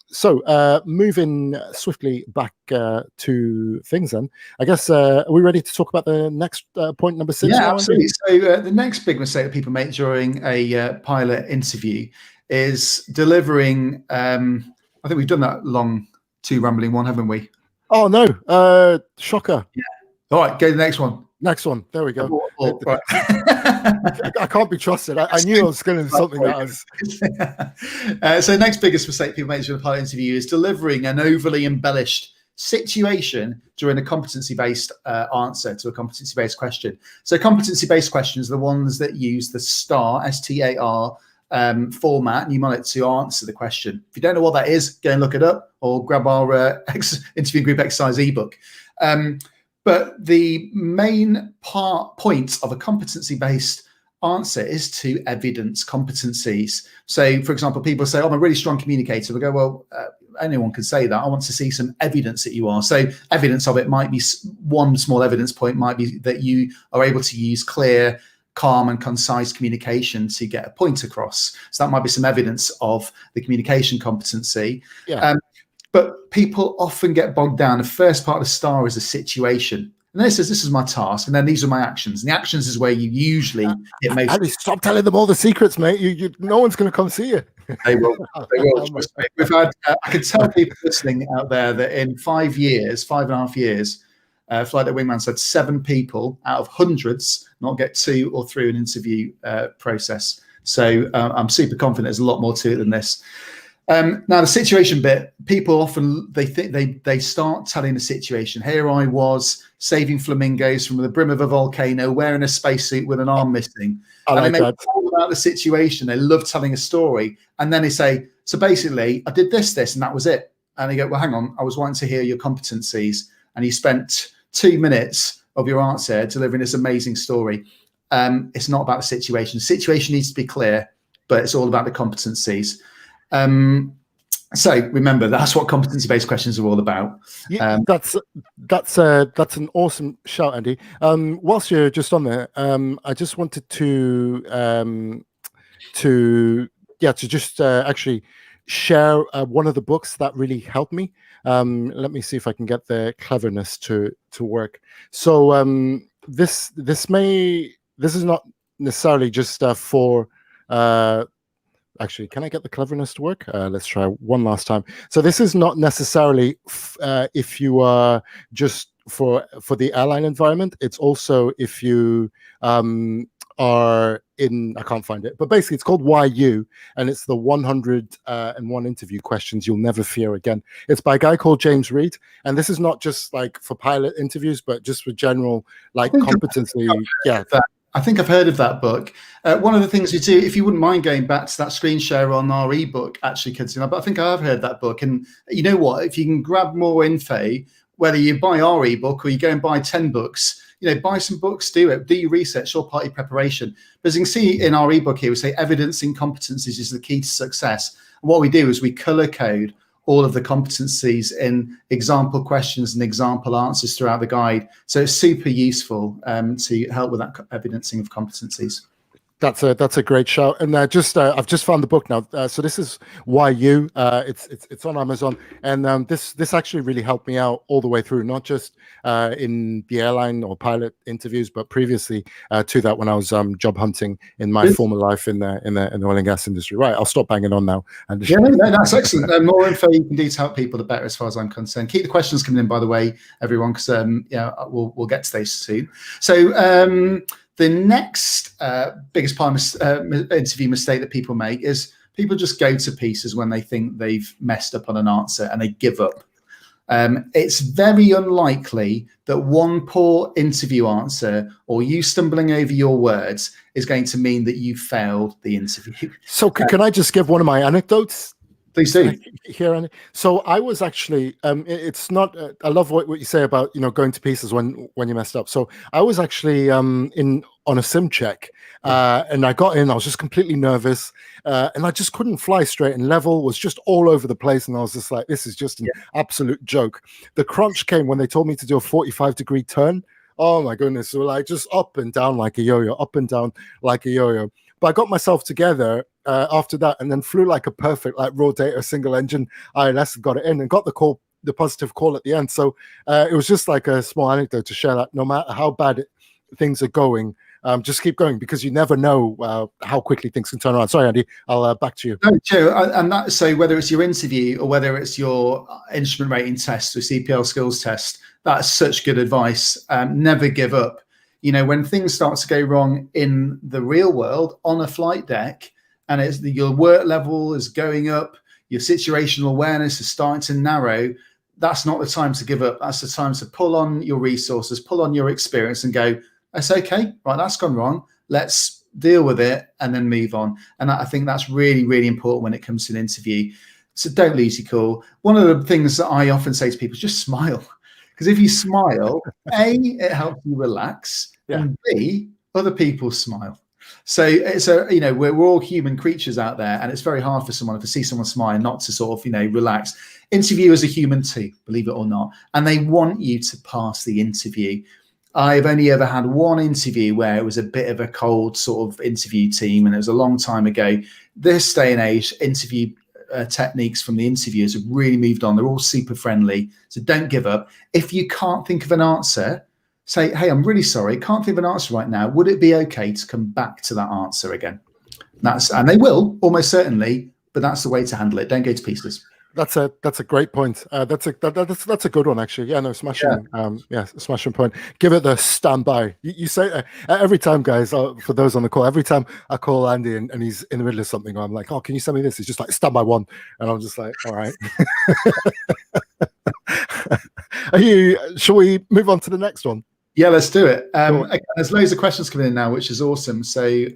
So moving swiftly back to things then, I guess, are we ready to talk about the next point, number 6? Yeah, absolutely. So the next big mistake that people make during a pilot interview is delivering, I think we've done that long, too rambling one, haven't we? Oh, no. Shocker. Yeah. All right, go to the next one. Next one. There we go. Right. I can't be trusted. I knew I was going to do something that was. So the next biggest mistake people make during a pilot interview is delivering an overly embellished situation during a competency-based answer to a competency-based question. So competency-based questions are the ones that use the STAR, STAR, format, and you want it to answer the question. If you don't know what that is, go and look it up, or grab our interview group exercise ebook. But the main point of a competency-based answer is to evidence competencies. So, for example, people say, "Oh, I'm a really strong communicator." We go, "Well, anyone can say that. I want to see some evidence that you are." So, evidence of it might be one small evidence point might be that you are able to use clear, calm, and concise communication to get a point across. So that might be some evidence of the communication competency. Yeah. But people often get bogged down. The first part of the STAR is a situation. And then it says, this is my task. And then these are my actions. And the actions is where you usually get most. Ali, stop telling them all the secrets, mate. No one's going to come see you. They will. They will. We've had, I can tell people listening out there that in 5.5 years, Flight Deck Wingman's had 7 people out of hundreds not get 2 or 3 an interview process. So I'm super confident there's a lot more to it than this. Now the situation bit, people often they start telling the situation. Here I was saving flamingos from the brim of a volcano, wearing a spacesuit with an arm missing. And they make all about the situation. They love telling a story, and then they say, "So basically, I did this, and that was it." And they go, "Well, hang on, I was wanting to hear your competencies," and you spent 2 minutes of your answer delivering this amazing story. It's not about the situation. The situation needs to be clear, but it's all about the competencies. So remember, that's what competency-based questions are all about. Yeah, that's an awesome shout, Andy. Whilst you're just on there, I just wanted to just actually share one of the books that really helped me. Let me see if I can get the cleverness to work. So this is not necessarily just for actually, can I get the cleverness to work? Let's try one last time. So this is not necessarily if you are just for the airline environment. It's also if you are in, I can't find it, but basically it's called Why You, and it's the 101 interview questions you'll never fear again. It's by a guy called James Reed, and this is not just like for pilot interviews, but just for general like competency. Yeah. I think I've heard of that book. One of the things you do, if you wouldn't mind going back to that screen share on our ebook, actually, kids, but I think I have heard that book. And you know what? If you can grab more info, whether you buy our ebook or you go and buy 10 books, buy some books, do it, do your research, your party preparation. But as you can see in our ebook here, we say evidencing competencies is the key to success. And what we do is we color code all of the competencies in example questions and example answers throughout the guide. So it's super useful to help with that evidencing of competencies. That's a great shout, and I've just found the book now. So this is Why You. It's on Amazon, and this actually really helped me out all the way through, not just in the airline or pilot interviews, but previously to that when I was job hunting in my former life in the oil and gas industry. Right, I'll stop banging on now. And yeah, no, that's excellent. The more info you can do to help people, the better, as far as I'm concerned. Keep the questions coming in, by the way, everyone, because we'll get to those soon. So. The next biggest part of interview mistake that people make is people just go to pieces when they think they've messed up on an answer and they give up. It's very unlikely that one poor interview answer or you stumbling over your words is going to mean that you failed the interview. So can I just give one of my anecdotes? Please do. Here, so I was actually. It's not. I love what you say about going to pieces when you messed up. So I was actually on a sim check, and I got in. I was just completely nervous, and I just couldn't fly straight and level. Was just all over the place, and I was just like, "This is just an absolute joke." The crunch came when they told me to do a 45-degree turn. Oh my goodness! So like just up and down like a yo-yo, up and down like a yo-yo. But I got myself together after that, and then flew like a perfect, like raw data single engine ILS, and got it in, and got the positive call at the end. So it was just like a small anecdote to share that no matter how bad things are going, just keep going, because you never know how quickly things can turn around. Sorry, Andy, I'll back to you. No, Joe, and that, so whether it's your interview or whether it's your instrument rating test or CPL skills test, that's such good advice. Never give up. When things start to go wrong in the real world on a flight deck, and your work level is going up, your situational awareness is starting to narrow, that's not the time to give up. That's the time to pull on your resources, pull on your experience and go, that's okay, right, that's gone wrong. Let's deal with it and then move on. And I think that's really, really important when it comes to an interview. So don't lose your cool. One of the things that I often say to people is just smile. Because if you smile, A, it helps you relax, and B, other people smile. So we're all human creatures out there, and it's very hard for someone to see someone smile, not to sort of, relax. Interviewers are human too, believe it or not, and they want you to pass the interview. I've only ever had one interview where it was a bit of a cold sort of interview team, and it was a long time ago. This day and age, interview techniques from the interviewers have really moved on. They're all super friendly, so don't give up. If you can't think of an answer, say, hey, I'm really sorry, can't think of an answer right now. Would it be okay to come back to that answer again? And they will, almost certainly, but that's the way to handle it. Don't go to pieces. That's a great point. That's a good one, actually. Yeah, no, smashing. Smashing point. Give it the standby. You say every time, guys. For those on the call, every time I call Andy and he's in the middle of something, I'm like, "Oh, can you send me this?" He's just like, "Standby one," and I'm just like, "All right." Shall we move on to the next one? Yeah, let's do it. Okay, there's loads of questions coming in now, which is awesome. So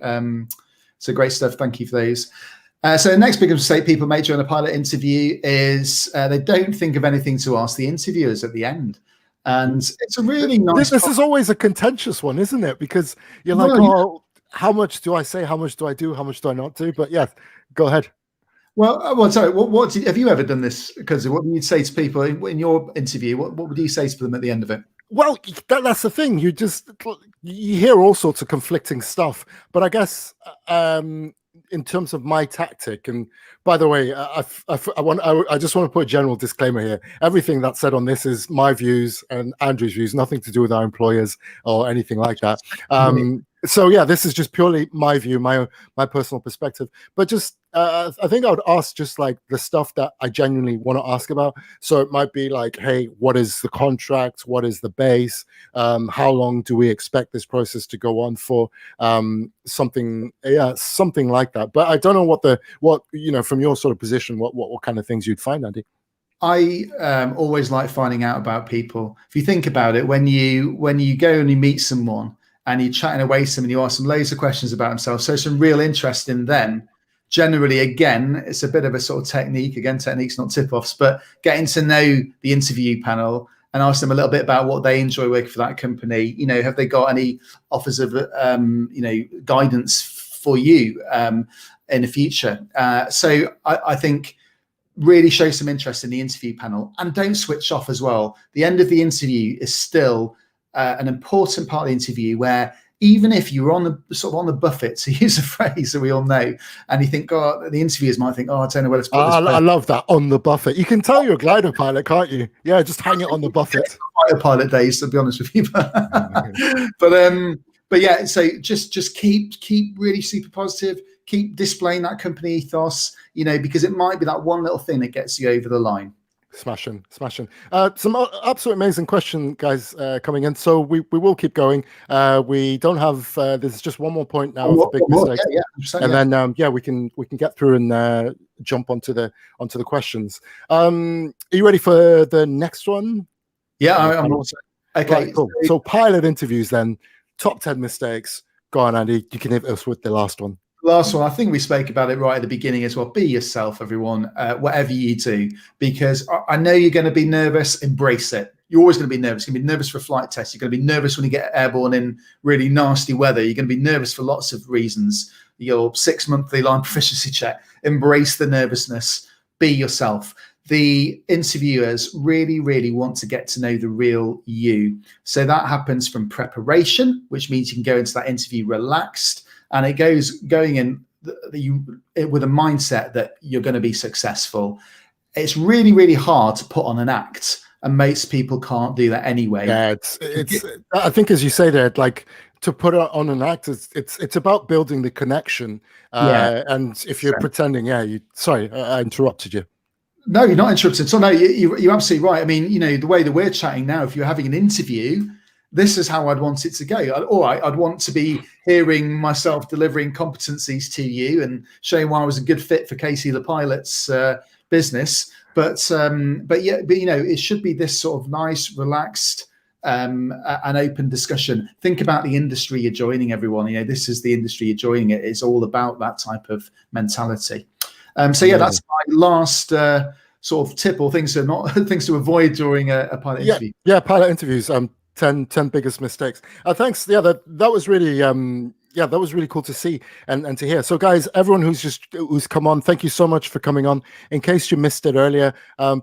great stuff. Thank you for those. So the next big mistake people make during a pilot interview is they don't think of anything to ask the interviewers at the end. And it's a really nice... This is always a contentious one, isn't it? Because you're like, how much do I say? How much do I do? How much do I not do? But yeah, go ahead. Well, sorry, have you ever done this? Because what do you say to people in your interview? What would you say to them at the end of it? Well, that's the thing. You hear all sorts of conflicting stuff. But I guess... in terms of my tactic, and by the way, I just want to put a general disclaimer here. Everything that's said on this is my views and Andrew's views, nothing to do with our employers or anything like that. So yeah, this is just purely my view, my personal perspective. But just I think I would ask just like the stuff that I genuinely want to ask about. So it might be like, hey, what is the contract? What is the base? How long do we expect this process to go on for? Something like that. But I don't know what from your sort of position, what kind of things you'd find, Andy. I always like finding out about people. If you think about it, when you go and you meet someone and you're chatting away to them and you ask them loads of questions about themselves, so some real interest in them. Generally, again, it's a bit of a sort of technique. Again, techniques, not tip-offs, but getting to know the interview panel and ask them a little bit about what they enjoy working for that company. Have they got any offers of, guidance for you in the future? So I think really show some interest in the interview panel and don't switch off as well. The end of the interview is still an important part of the interview where even if you're on the buffet, to use a phrase that we all know, and you think, the interviewers might think, I don't know where to put this. I love that, on the buffet. You can tell you're a glider pilot, can't you? Yeah, just hang it on the buffet. Fighter pilot days, to be honest with you. But yeah, so just keep really super positive. Keep displaying that company ethos, because it might be that one little thing that gets you over the line. Smashing. Some absolute amazing question, guys, coming in. So we will keep going. We don't have. There's just one more point now. Big mistake. And then we can get through and jump onto the questions. Are you ready for the next one? Yeah, I'm also. Okay, right, cool. So pilot interviews then. Top 10 mistakes. Go on, Andy. You can hit us with the last one. Last one, I think we spoke about it right at the beginning as well. Be yourself, everyone, whatever you do, because I know you're going to be nervous. Embrace it. You're always going to be nervous. You're going to be nervous for a flight test. You're going to be nervous when you get airborne in really nasty weather. You're going to be nervous for lots of reasons. Your 6-monthly line proficiency check. Embrace the nervousness. Be yourself. The interviewers really, really want to get to know the real you. So that happens from preparation, which means you can go into that interview relaxed. And it going in with a mindset that you're going to be successful. It's really, really hard to put on an act, and most people can't do that anyway. Yeah, it's. I think, as you say there, like to put on an act, it's about building the connection. And if you're pretending, sorry, I interrupted you. No, you're not interrupted. So no, you're absolutely right. I mean, the way that we're chatting now, if you're having an interview this is how I'd want it to go. All right, I'd want to be hearing myself delivering competencies to you and showing why I was a good fit for KC the Pilot's business. But it should be this sort of nice, relaxed, an open discussion. Think about the industry you're joining, everyone. This is the industry you're joining. It's all about that type of mentality. That's my last sort of tip, or things to avoid during a pilot interview. Yeah, pilot interviews. 10 biggest mistakes. Thanks. Yeah, that was really that was really cool to see and to hear. So guys, everyone who's come on, thank you so much for coming on. In case you missed it earlier,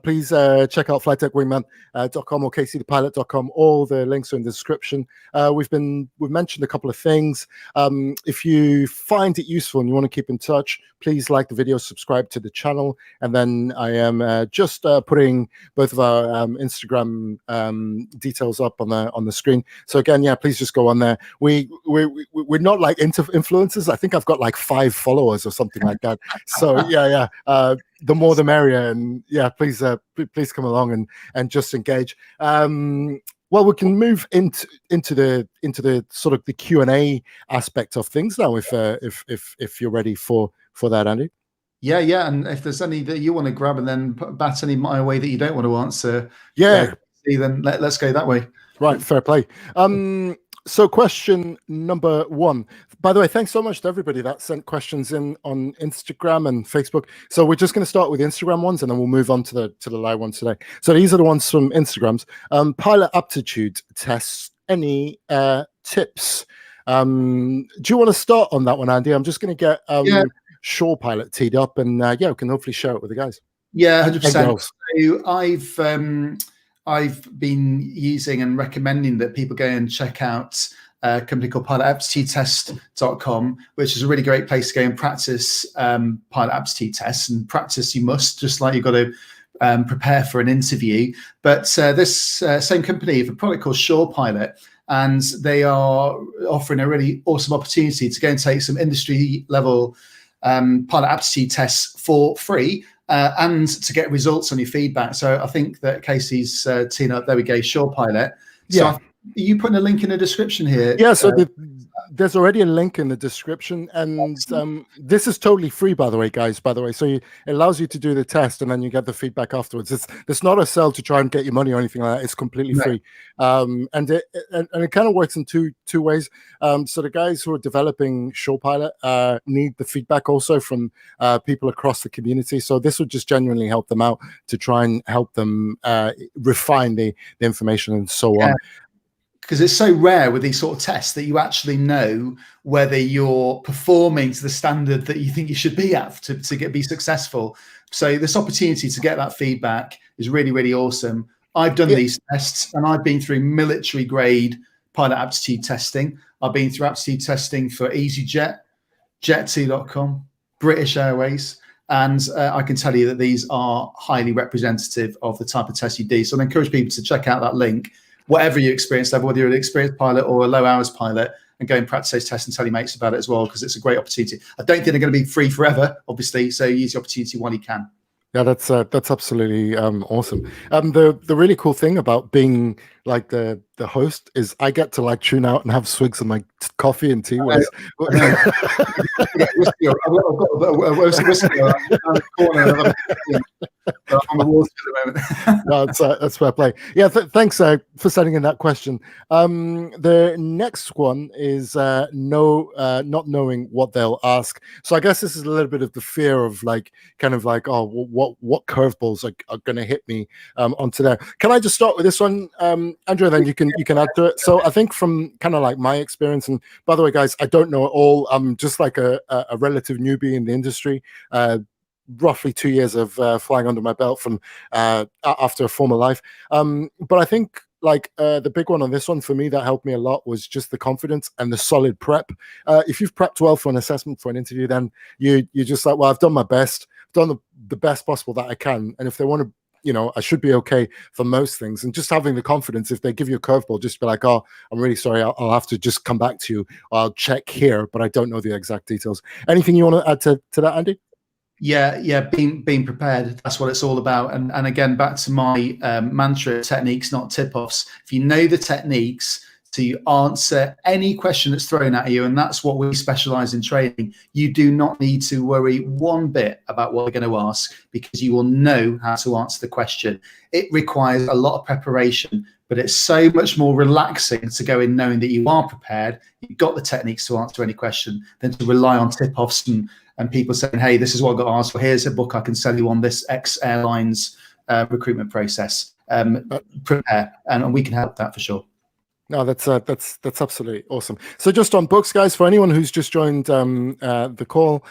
please check out flightdeckwingman.com or kcthepilot.com. All the links are in the description. We've mentioned a couple of things. If you find it useful and you want to keep in touch, please like the video, subscribe to the channel, and then I am just putting both of our Instagram details up on the screen. So again, please just go on there. We're not like influencers. I think I've got like 5 followers or something like that. So the more the merrier. And please come along and just engage. Well, we can move into the sort of the Q&A aspect of things now, if you're ready for that, Andy. Yeah, and if there's any that you want to grab and then bat any my way that you don't want to answer, then let's go that way. Right, fair play. So question number 1. By the way, thanks so much to everybody that sent questions in on Instagram and Facebook. So we're just going to start with Instagram ones, and then we'll move on to the live ones today. So these are the ones from Instagrams. Pilot aptitude tests. Any tips? Do you want to start on that one, Andy? I'm just going to get Shore Pilot teed up, and we can hopefully share it with the guys. Yeah, 100%. So I've been using and recommending that people go and check out a company called pilotaptitudetest.com, which is a really great place to go and practice pilot aptitude tests. And practice you must, just like you've got to prepare for an interview. But this same company have a product called Shore Pilot, and they are offering a really awesome opportunity to go and take some industry level pilot aptitude tests for free. And to get results on your feedback. So I think that Casey's teeing up. There we go, Shore Pilot. So you putting a link in the description here? Yeah, so there's already a link in the description, and this is totally free, by the way, guys. By the way, so it allows you to do the test, and then you get the feedback afterwards. It's not a sell to try and get your money or anything like that. It's completely free, and it kind of works in two ways. So the guys who are developing Shore Pilot need the feedback also from people across the community. So this would just genuinely help them out to try and help them refine the information and so on. Because it's so rare with these sort of tests that you actually know whether you're performing to the standard that you think you should be at to be successful. So this opportunity to get that feedback is really, really awesome. I've done these tests, and I've been through military grade pilot aptitude testing. I've been through aptitude testing for EasyJet, Jet2.com, British Airways. And I can tell you that these are highly representative of the type of test you do. So I encourage people to check out that link, whatever your experience level, whether you're an experienced pilot or a low hours pilot, and go and practice those tests and tell your mates about it as well, because it's a great opportunity. I don't think they're going to be free forever, obviously, so use the opportunity while you can. Yeah, that's absolutely awesome. The really cool thing about being like the host is I get to like tune out and have swigs of my coffee and tea. I've got a whiskey around the corner. I'm on the water at the moment. No, that's fair play. Yeah, thanks for sending in that question. The next one is not knowing what they'll ask. So I guess this is a little bit of the fear of like, kind of like, oh, what curveballs are going to hit me onto there. Can I just start with this one, Andrew? Then you can add to it. So I think from kind of like my experience, and by the way, guys, I don't know it all. I'm just like a relative newbie in the industry. Roughly 2 years of flying under my belt from after a former life. But I think like the big one on this one for me that helped me a lot was just the confidence and the solid prep. If you've prepped well for an assessment, for an interview, then you're just like, well, I've done my best, done the best possible that I can. And if they want to, I should be okay for most things. And just having the confidence, if they give you a curveball, just be like, oh, I'm really sorry, I'll have to just come back to you. I'll check here, but I don't know the exact details. Anything you want to add to that, Andy? Yeah, being prepared. That's what it's all about. And again, back to my mantra: techniques, not tip-offs. If you know the techniques, to answer any question that's thrown at you, and that's what we specialize in training. You do not need to worry one bit about what they're going to ask, because you will know how to answer the question. It requires a lot of preparation, but it's so much more relaxing to go in knowing that you are prepared, you've got the techniques to answer any question, than to rely on tip-offs and people saying, hey, this is what I got to ask for, here's a book I can sell you on this X Airlines recruitment process. Prepare, and we can help that for sure. No, that's absolutely awesome. So just on books, guys, for anyone who's just joined the call,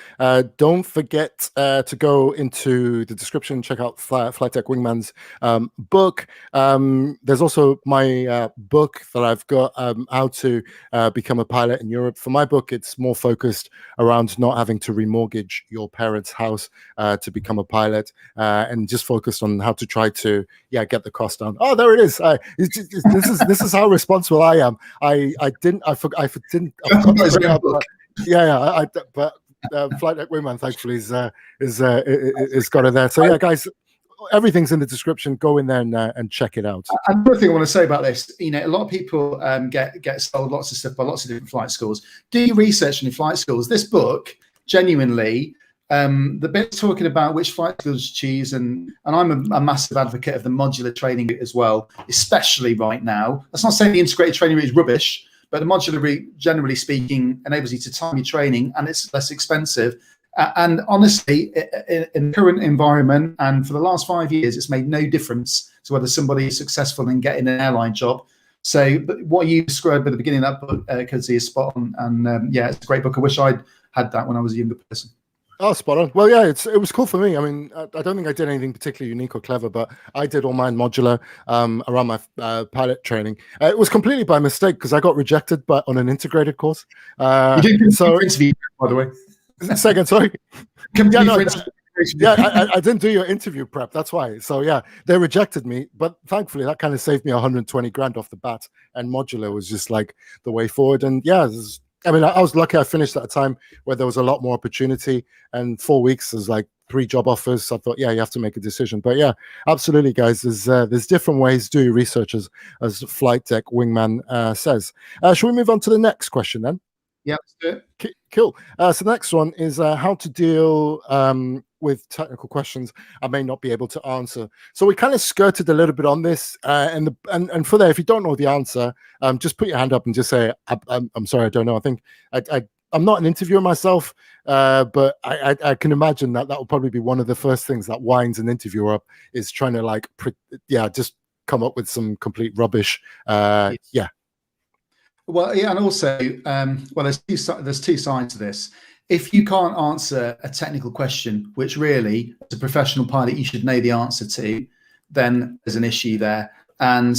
don't forget to go into the description, check out Flight Deck Wingman's book. There's also my book that I've got, How to Become a Pilot in Europe. For my book, it's more focused around not having to remortgage your parents' house to become a pilot, and just focused on how to try to get the cost down. Oh, there it is. This is how responsible I am. I forgot but Flight Deck Wingman thankfully is got it there. So yeah, guys, everything's in the description. Go in there and check it out. Another thing I want to say about this, a lot of people get sold lots of stuff by lots of different flight schools. Do your research on your flight schools. This book, genuinely, the bit talking about which flight schools to choose, and I'm a massive advocate of the modular training route as well, especially right now. That's not saying the integrated training route is rubbish, but the modular route, generally speaking, enables you to time your training, and it's less expensive. And honestly, in the current environment, and for the last 5 years, it's made no difference to whether somebody is successful in getting an airline job. So what you described at the beginning of that book, Kelsey, is spot on. And it's a great book. I wish I'd had that when I was a younger person. Oh, spot on. Well, yeah, it was cool for me. I mean, I don't think I did anything particularly unique or clever, but I did all mine modular around my pilot training. It was completely by mistake because I got rejected on an integrated course. You didn't so interview, by the way. Second, sorry. I didn't do your interview prep. That's why. So yeah, they rejected me, but thankfully that kind of saved me 120 grand off the bat. And modular was just like the way forward. And yeah, I was lucky. I finished at a time where there was a lot more opportunity, and 4 weeks there's like 3 job offers. So I thought, you have to make a decision. But yeah, absolutely, guys. There's different ways to do research, as Flight Deck Wingman says. Should we move on to the next question then? Yeah, let's do it. Cool. So the next one is how to deal with technical questions I may not be able to answer. So we kind of skirted a little bit on this, and for that, if you don't know the answer, just put your hand up and just say, I'm sorry, I don't know. I think I'm not an interviewer myself, but I can imagine that will probably be one of the first things that winds an interviewer up, is trying to just come up with some complete rubbish. Well, yeah, and also, there's two sides to this. If you can't answer a technical question, which really, as a professional pilot, you should know the answer to, then there's an issue there. And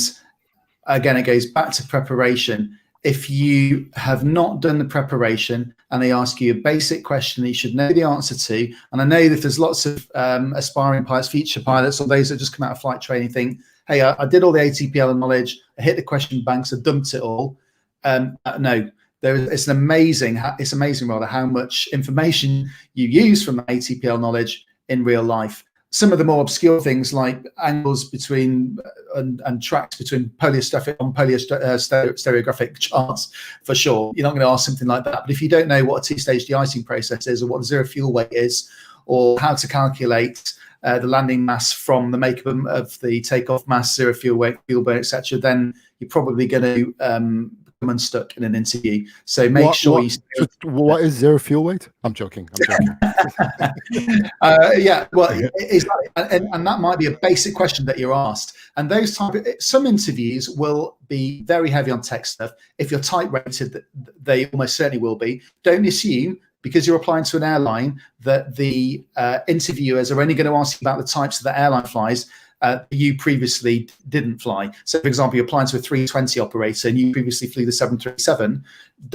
again, it goes back to preparation. If you have not done the preparation and they ask you a basic question that you should know the answer to, and I know that there's lots of aspiring pilots, future pilots, or those that just come out of flight training think, hey, I did all the ATPL knowledge, I hit the question banks, I dumped it all. No, it's amazing rather how much information you use from ATPL knowledge in real life. Some of the more obscure things like angles between and tracks between stereographic charts, for sure. You're not going to ask something like that. But if you don't know what a two-stage de-icing process is, or what the zero fuel weight is, or how to calculate the landing mass from the makeup of the takeoff mass, zero fuel weight, fuel burn, etc., then you're probably going to become unstuck in an interview. So make sure you. What is zero fuel weight? I'm joking. Exactly. And that might be a basic question that you're asked. And some interviews will be very heavy on tech stuff. If you're type rated, they almost certainly will be. Don't assume, because you're applying to an airline, that the interviewers are only going to ask you about the types that the airline flies you previously didn't fly. So, for example, you're applying to a 320 operator and you previously flew the 737.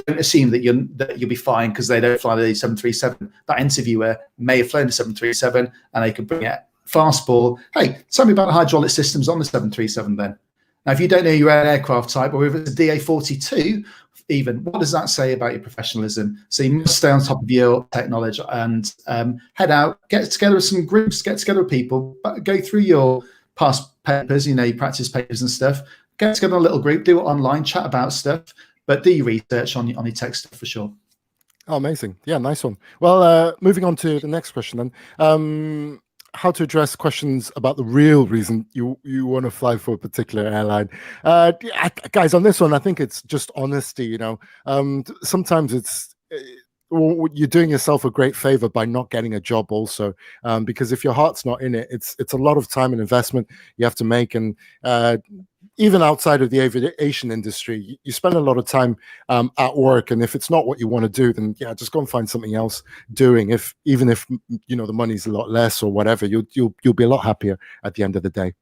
Don't assume that you'll be fine because they don't fly the 737. That interviewer may have flown the 737 and they could bring it fastball. Hey, tell me about the hydraulic systems on the 737 then. Now, if you don't know your aircraft type, or if it's a DA42, even, what does that say about your professionalism? So you must stay on top of your tech knowledge and head out, get together with some groups, get together with people, go through your past papers, your practice papers and stuff, get together in a little group, do it online, chat about stuff, but do your research on your tech stuff for sure. Oh, amazing. Yeah, nice one. Well, moving on to the next question then. How to address questions about the real reason you want to fly for a particular airline. Guys, on this one, I think it's just honesty, you know. Sometimes it's you're doing yourself a great favor by not getting a job also, because if your heart's not in it, it's a lot of time and investment you have to make. And even outside of the aviation industry, you spend a lot of time at work, and if it's not what you want to do, then yeah, just go and find something else doing. Even if you know the money's a lot less or whatever, you'll be a lot happier at the end of the day.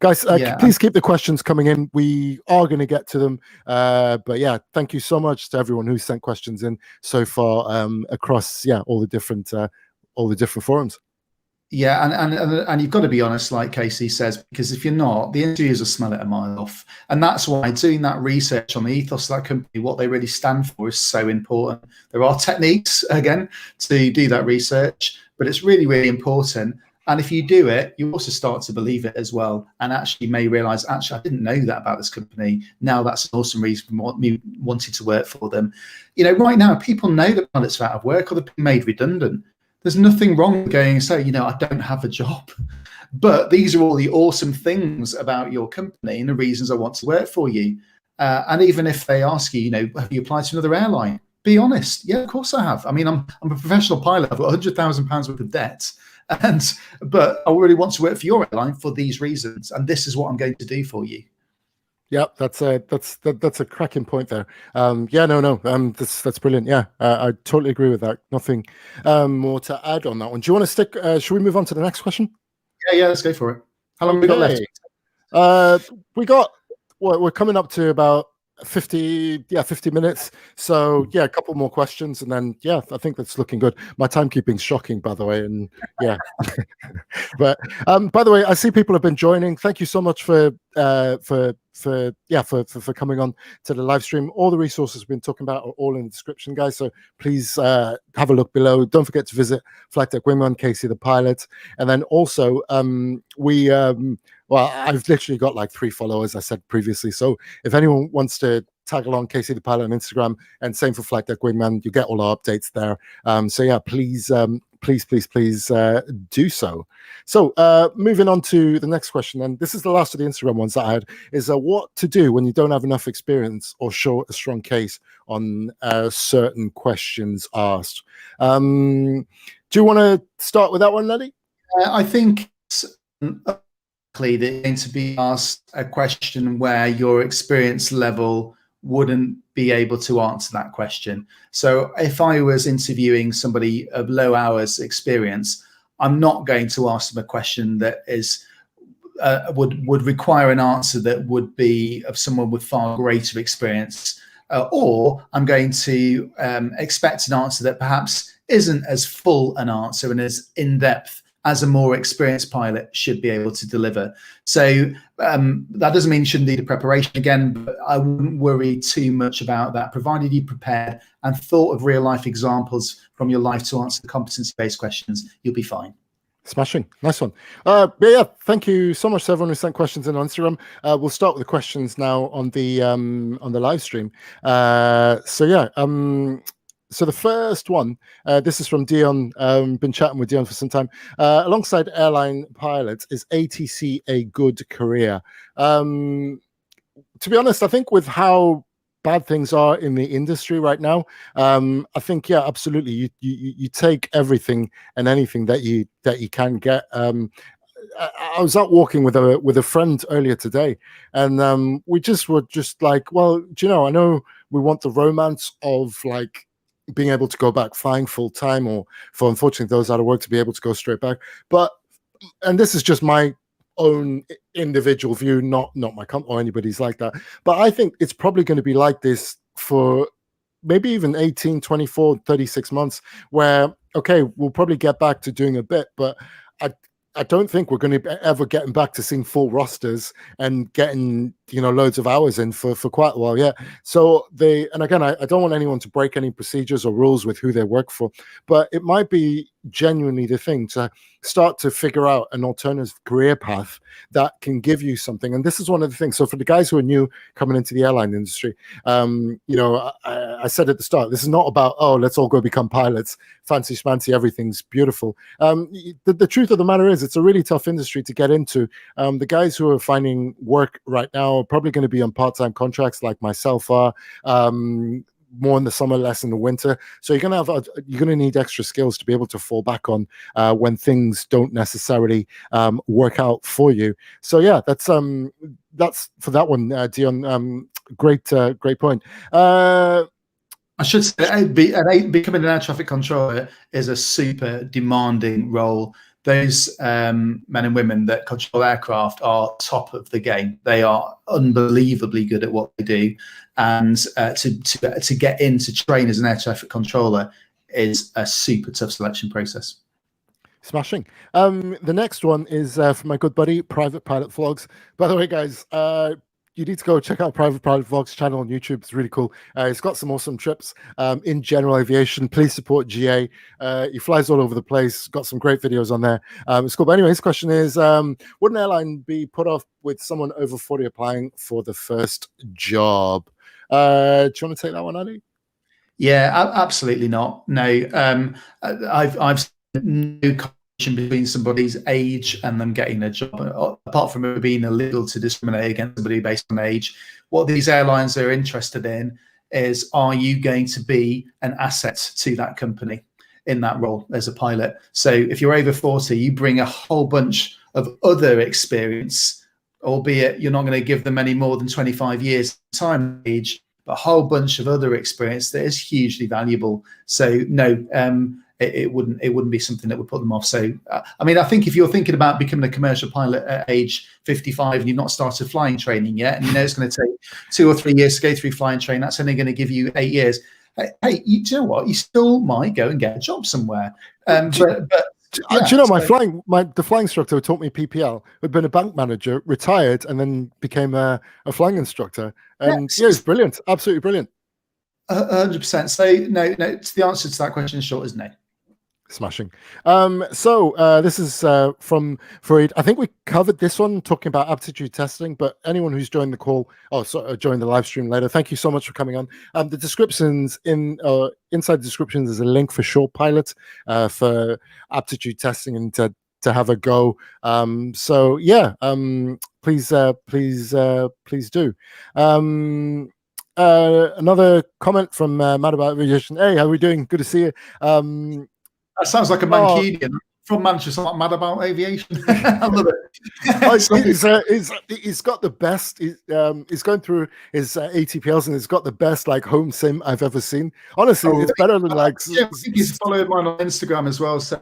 Guys, please keep the questions coming in. We are going to get to them, but yeah, thank you so much to everyone who sent questions in so far across all the different forums. Yeah, and you've got to be honest, like Casey says, because if you're not, the interviewers will smell it a mile off. And that's why doing that research on the ethos of that company, what they really stand for, is so important. There are techniques, again, to do that research, but it's really, really important. And if you do it, you also start to believe it as well, and actually may realize, actually, I didn't know that about this company. Now that's an awesome reason for me wanting to work for them. You know, right now, people know that pilots are out of work or they've been made redundant. There's nothing wrong with going and saying, you know, I don't have a job, but these are all the awesome things about your company and the reasons I want to work for you. And even if they ask you, you know, have you applied to another airline? Be honest. Yeah, of course I have. I mean, I'm a professional pilot. I've got £100,000 worth of debt, but I really want to work for your airline for these reasons, and this is what I'm going to do for you. Yeah, that's a cracking point there. That's brilliant. Yeah, I totally agree with that. Nothing more to add on that one. Do you want to stick? Should we move on to the next question? Yeah, let's go for it. How long have we got left? We're coming up to about 50 minutes. So yeah, a couple more questions, and then yeah, I think that's looking good. My timekeeping's shocking, by the way, and yeah. But by the way, I see people have been joining. Thank you so much for coming on to the live stream. All the resources we've been talking about are all in the description, guys. So please have a look below. Don't forget to visit Flight Deck Wingman, Casey the Pilot, and then also well, I've literally got like 3 followers, I said previously. So if anyone wants to tag along Casey the Pilot on Instagram, and same for Flight Deck Wingman, you get all our updates there. So yeah, please do so. So moving on to the next question, and this is the last of the Instagram ones that I had, is what to do when you don't have enough experience or show a strong case on certain questions asked. Do you want to start with that one, Nelly? I think it's likely that you're going to be asked a question where your experience level wouldn't be able to answer that question. So if I was interviewing somebody of low hours experience, I'm not going to ask them a question that is would require an answer that would be of someone with far greater experience, or I'm going to expect an answer that perhaps isn't as full an answer and as in-depth as a more experienced pilot should be able to deliver. So that doesn't mean you shouldn't need a preparation again, but I wouldn't worry too much about that. Provided you prepared and thought of real life examples from your life to answer the competency-based questions, you'll be fine. Smashing. Nice one. Yeah, thank you so much to everyone who sent questions in on Instagram. We'll start with the questions now on the live stream. So the first one, this is from Dion. Been chatting with Dion for some time. Alongside airline pilots, is ATC a good career? To be honest, I think with how bad things are in the industry right now, I think yeah, absolutely. You take everything and anything that you can get. I was out walking with a friend earlier today, and we were just like, well, do you know? I know we want the romance of like being able to go back flying full time, or for unfortunately those out of work to be able to go straight back. But, and this is just my own individual view, not my company or anybody's like that, but I think it's probably going to be like this for maybe even 18, 24, 36 months, where okay, we'll probably get back to doing a bit, but I don't think we're going to ever getting back to seeing full rosters and getting loads of hours in for quite a while. Yeah. So and again, I don't want anyone to break any procedures or rules with who they work for, but it might be genuinely the thing to start to figure out an alternative career path that can give you something. And this is one of the things. So for the guys who are new coming into the airline industry, I said at the start, this is not about, oh, let's all go become pilots, fancy schmancy, everything's beautiful. The truth of the matter is it's a really tough industry to get into. The guys who are finding work right now are probably going to be on part-time contracts like myself are. More in the summer, less in the winter. So you're gonna need extra skills to be able to fall back on when things don't necessarily work out for you. So yeah, that's for that one, Dion. Great point. I should say becoming an air traffic controller is a super demanding role. Those men and women that control aircraft are top of the game. They are unbelievably good at what they do, and to get in to train as an air traffic controller is a super tough selection process. Smashing. The next one is from my good buddy, Private Pilot Vlogs. By the way, guys, you need to go check out Private Pilot Vlogs channel on YouTube. It's really cool. He's got some awesome trips in general aviation. Please support GA. He flies all over the place. Got some great videos on there. It's cool. But anyway, his question is, would an airline be put off with someone over 40 applying for the first job? Do you want to take that one, Andy? Yeah, absolutely not. No, I've seen no between somebody's age and them getting a job, apart from it being illegal to discriminate against somebody based on age. What these airlines are interested in is, are you going to be an asset to that company in that role as a pilot? So if you're over 40, you bring a whole bunch of other experience, albeit you're not going to give them any more than 25 years time age, but a whole bunch of other experience that is hugely valuable. So no, it wouldn't be something that would put them off. So I mean, I think if you're thinking about becoming a commercial pilot at age 55 and you've not started flying training yet, and you know it's going to take 2 or 3 years to go through flying training, that's only going to give you 8 years. Hey, do you know what? You still might go and get a job somewhere. Do you know, the flying instructor who taught me PPL had been a bank manager, retired, and then became a flying instructor. And yeah, it's brilliant, absolutely brilliant. 100%. So no, the answer to that question in short is no. Smashing. So this is from Farid. I think we covered this one talking about aptitude testing, but anyone who's joined the call joined the live stream later, thank you so much for coming on. The descriptions inside the descriptions is a link for Short Pilot for aptitude testing and to have a go. So yeah, please do. Another comment from Mad About Aviation. Hey, how are we doing? Good to see you. That sounds like a Mancunian from Manchester, like Mad About Aviation. I love it. He's got the best. He's going through his ATPLs and he's got the best like home sim I've ever seen. Honestly, it's better than like. Yeah, I think he's followed mine on Instagram as well. So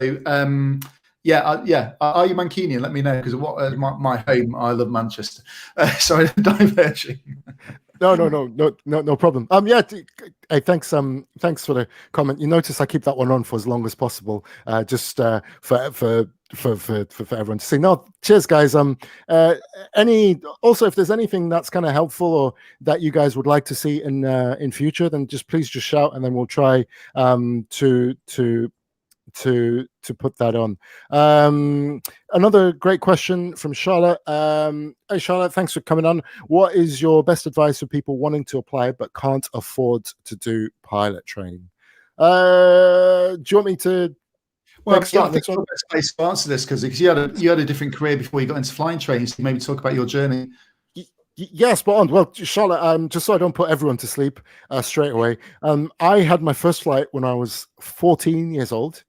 yeah. Are you Mancunian? Let me know, because my home, I love Manchester. Sorry, diverging. No problem. Yeah. Hey, thanks for the comment. You notice I keep that one on for as long as possible, just for everyone to see. No, cheers, guys. Also, if there's anything that's kind of helpful or that you guys would like to see in future, then please shout, and then we'll try to put that on. Another great question from Charlotte. Hey Charlotte, thanks for coming on. What is your best advice for people wanting to apply but can't afford to do pilot training? Do you want me to I think the best place to answer this, because you had a different career before you got into flying training, so maybe talk about your journey. Yeah, spot on. Well, Charlotte, just so I don't put everyone to sleep straight away, I had my first flight when I was 14 years old.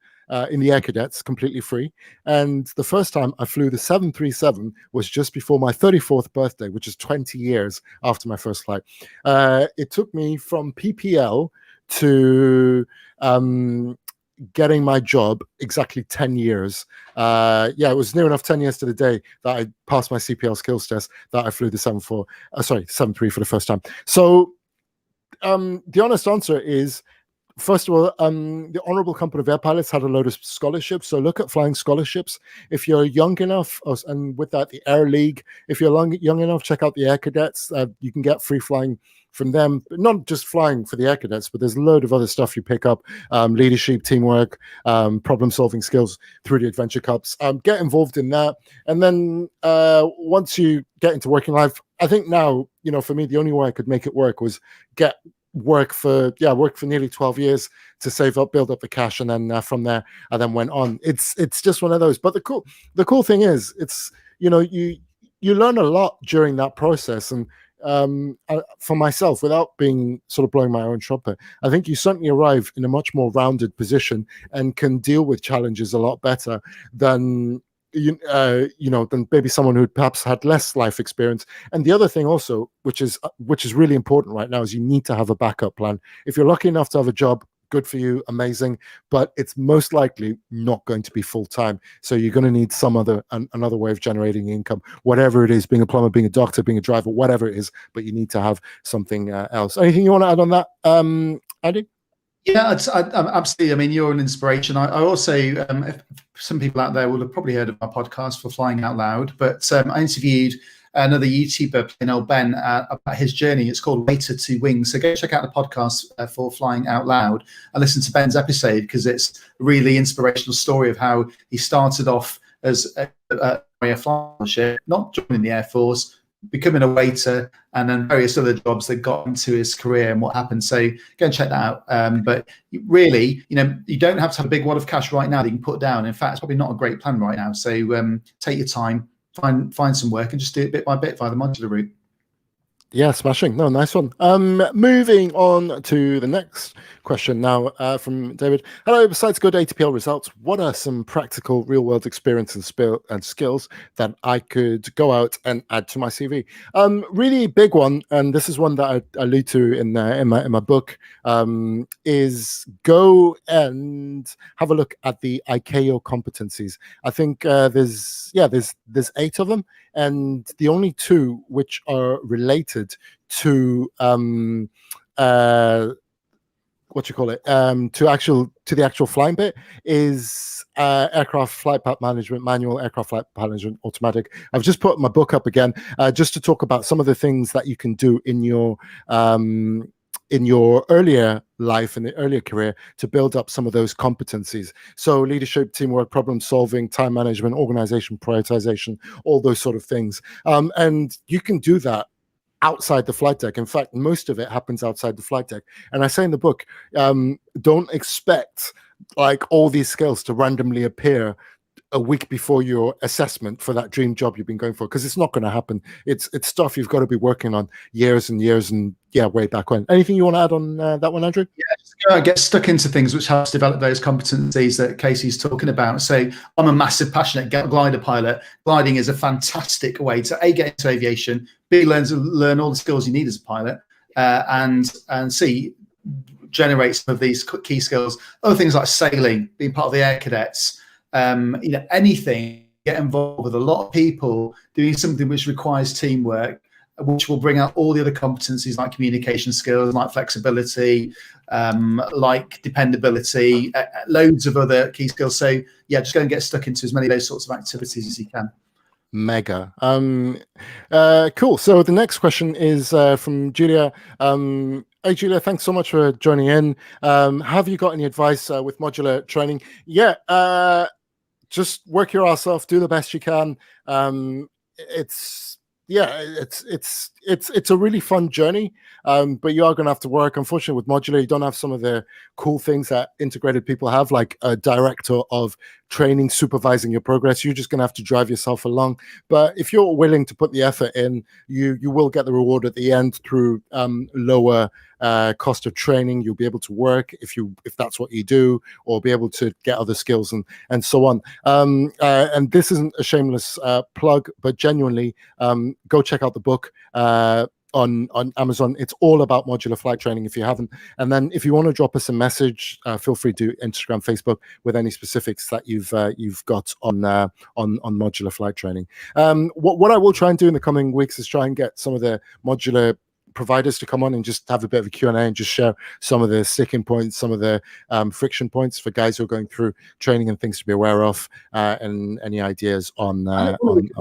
In the Air Cadets, completely free. And the first time I flew the 737 was just before my 34th birthday, which is 20 years after my first flight. It took me from PPL to getting my job exactly 10 years. It was near enough 10 years to the day that I passed my CPL skills test that I flew the 7.3 for the first time. So the honest answer is, first of all, the Honorable Company of Air Pilots had a load of scholarships. So look at flying scholarships. If you're young enough, and with that, the Air League, if you're young enough, check out the Air Cadets. You can get free flying from them, but not just flying for the Air Cadets, but there's a load of other stuff you pick up, leadership, teamwork, problem-solving skills through the Adventure Cups. Get involved in that. And then once you get into working life, I think now, for me, the only way I could make it work was work for nearly 12 years to save up, build up the cash, and then from there I then went on. It's just one of those. But the cool thing is, it's you learn a lot during that process. And for myself, without being sort of blowing my own trumpet, I think you certainly arrive in a much more rounded position and can deal with challenges a lot better than than maybe someone who perhaps had less life experience. And the other thing also, which is really important right now, is you need to have a backup plan. If you're lucky enough to have a job, good for you, amazing, but it's most likely not going to be full-time. So you're going to need another way of generating income, whatever it is, being a plumber, being a doctor, being a driver, whatever it is, but you need to have something else. Anything you want to add on that, Andy? Yeah, absolutely. I mean, you're an inspiration. I also, if some people out there will have probably heard of my podcast for Flying Out Loud, but I interviewed another YouTuber, plain old Ben, about his journey. It's called Waiter to Wings. So go check out the podcast for Flying Out Loud and listen to Ben's episode, because it's a really inspirational story of how he started off as a flying, not joining the Air Force, becoming a waiter, and then various other jobs that got into his career and what happened. So go and check that out. But really, you don't have to have a big wad of cash right now that you can put down. In fact, it's probably not a great plan right now. So take your time, find some work, and just do it bit by bit via the modular route. Yeah, smashing. No, nice one. Moving on to the next question now from David. Hello, besides good ATPL results, what are some practical real-world experience and skills that I could go out and add to my CV? Really big one, and this is one that I allude to in my book, is go and have a look at the ICAO competencies. I think there's 8 of them, and the only 2 which are related to to the actual flying bit is aircraft flight path management manual, aircraft flight path management automatic. I've just put my book up again just to talk about some of the things that you can do in your earlier life, in the earlier career, to build up some of those competencies. So leadership, teamwork, problem solving, time management, organization, prioritization, all those sort of things. And you can do that outside the flight deck. In fact, most of it happens outside the flight deck. And I say in the book, don't expect like all these skills to randomly appear a week before your assessment for that dream job you've been going for, because it's not going to happen. It's stuff you've got to be working on years and years, and way back when. Anything you want to add on that one, Andrew? Yeah, just get stuck into things which helps develop those competencies that Casey's talking about. So I'm a massive passionate glider pilot. Gliding is a fantastic way to get into aviation, B, learn all the skills you need as a pilot, and C, generate some of these key skills. Other things like sailing, being part of the Air Cadets, anything, get involved with a lot of people, doing something which requires teamwork, which will bring out all the other competencies like communication skills, like flexibility, like dependability, loads of other key skills. So yeah, just go and get stuck into as many of those sorts of activities as you can. Mega. Cool. So the next question is from Julia. Hey, Julia, thanks so much for joining in. Have you got any advice with modular training? Yeah, just work your ass off, do the best you can. It's a really fun journey, but you are going to have to work. Unfortunately, with modular, you don't have some of the cool things that integrated people have, like a director of training supervising your progress. You're just going to have to drive yourself along. But if you're willing to put the effort in, you will get the reward at the end through lower cost of training. You'll be able to work if that's what you do, or be able to get other skills and so on. And this isn't a shameless plug, but genuinely, go check out the book on Amazon. It's all about modular flight training if you haven't. And then if you want to drop us a message, feel free to Instagram, Facebook with any specifics that you've got on modular flight training. What I will try and do in the coming weeks is try and get some of the modular providers to come on and just have a bit of a Q&A and just share some of the sticking points, some of the friction points for guys who are going through training and things to be aware of, and any ideas on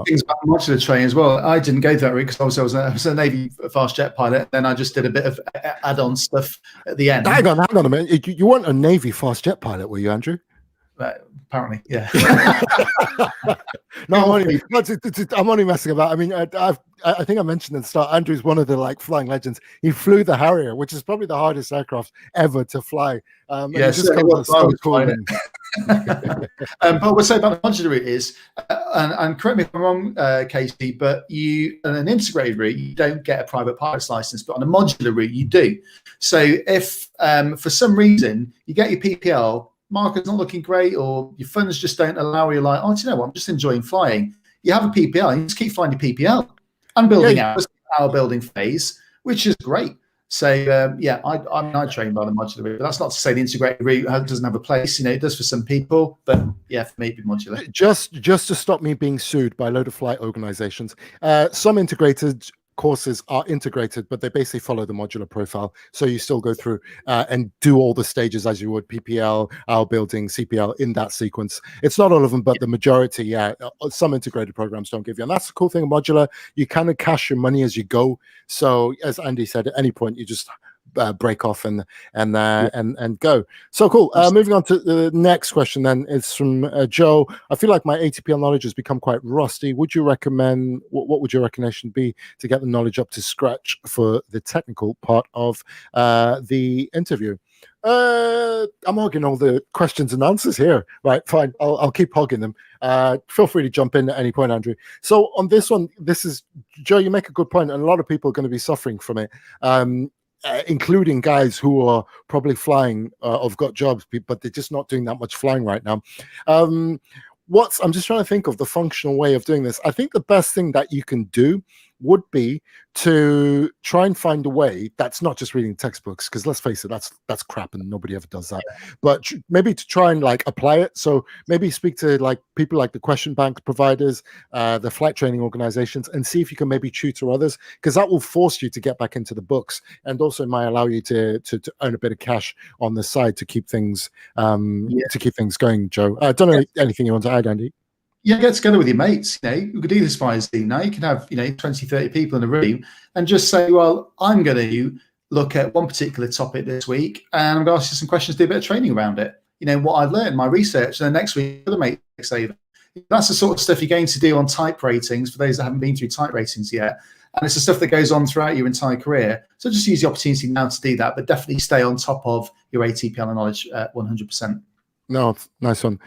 things about modular training as well. I didn't go that route because I was a Navy fast jet pilot. Then I just did a bit of add-on stuff at the end. Hang on a minute. You weren't a Navy fast jet pilot, were you, Andrew? Apparently, yeah. No, I'm only messing about. I mean, I think I mentioned at the start, Andrew's one of the flying legends. He flew the Harrier, which is probably the hardest aircraft ever to fly. Yes, just so cool. But what I say about the modular route is, and correct me if I'm wrong, Casey, but on an integrated route, you don't get a private pilot's license, but on a modular route, you do. So if for some reason you get your PPL, marker's not looking great, or your funds just don't allow you, like, oh, do you know what, I'm just enjoying flying. You have a PPL, you just keep flying your PPL and building hours, our building phase, which is great. So I train by the modular route, but that's not to say the integrated route doesn't have a place. It does for some people, but yeah, for me, it'd be modular. Just to stop me being sued by a load of flight organizations, some integrated courses are integrated, but they basically follow the modular profile. So you still go through and do all the stages as you would PPL, our building, CPL in that sequence. It's not all of them, but the majority, some integrated programs don't give you. And that's the cool thing of modular. You kind of cash your money as you go. So as Andy said, at any point, you just break off and go. So cool. Moving on to the next question then, it's from Joe. I feel like my ATPL knowledge has become quite rusty. Would you recommend, what would your recommendation be to get the knowledge up to scratch for the technical part of the interview? I'm hogging all the questions and answers here. Right, fine. I'll keep hogging them. Feel free to jump in at any point, Andrew. So on this one, this is, Joe, you make a good point, and a lot of people are going to be suffering from it. Including guys who are probably flying, have got jobs, but they're just not doing that much flying right now. I'm just trying to think of the functional way of doing this. I think the best thing that you can do would be to try and find a way that's not just reading textbooks, because let's face it, that's crap and nobody ever does that. But maybe to try and apply it. So maybe speak to people like the question bank providers, the flight training organizations, and see if you can maybe tutor others, because that will force you to get back into the books, and also might allow you to earn a bit of cash on the side to keep things going. Joe, I don't know anything you want to add, Andy? Yeah, get together with your mates. You could do this via Zoom now. You can have 20, 30 people in a room and just say, well, I'm going to look at one particular topic this week, and I'm going to ask you some questions, do a bit of training around it. What I've learned, my research, and then next week other mates say that. That's the sort of stuff you're going to do on type ratings for those that haven't been through type ratings yet. And it's the stuff that goes on throughout your entire career. So just use the opportunity now to do that, but definitely stay on top of your ATPL knowledge 100%. No, nice one.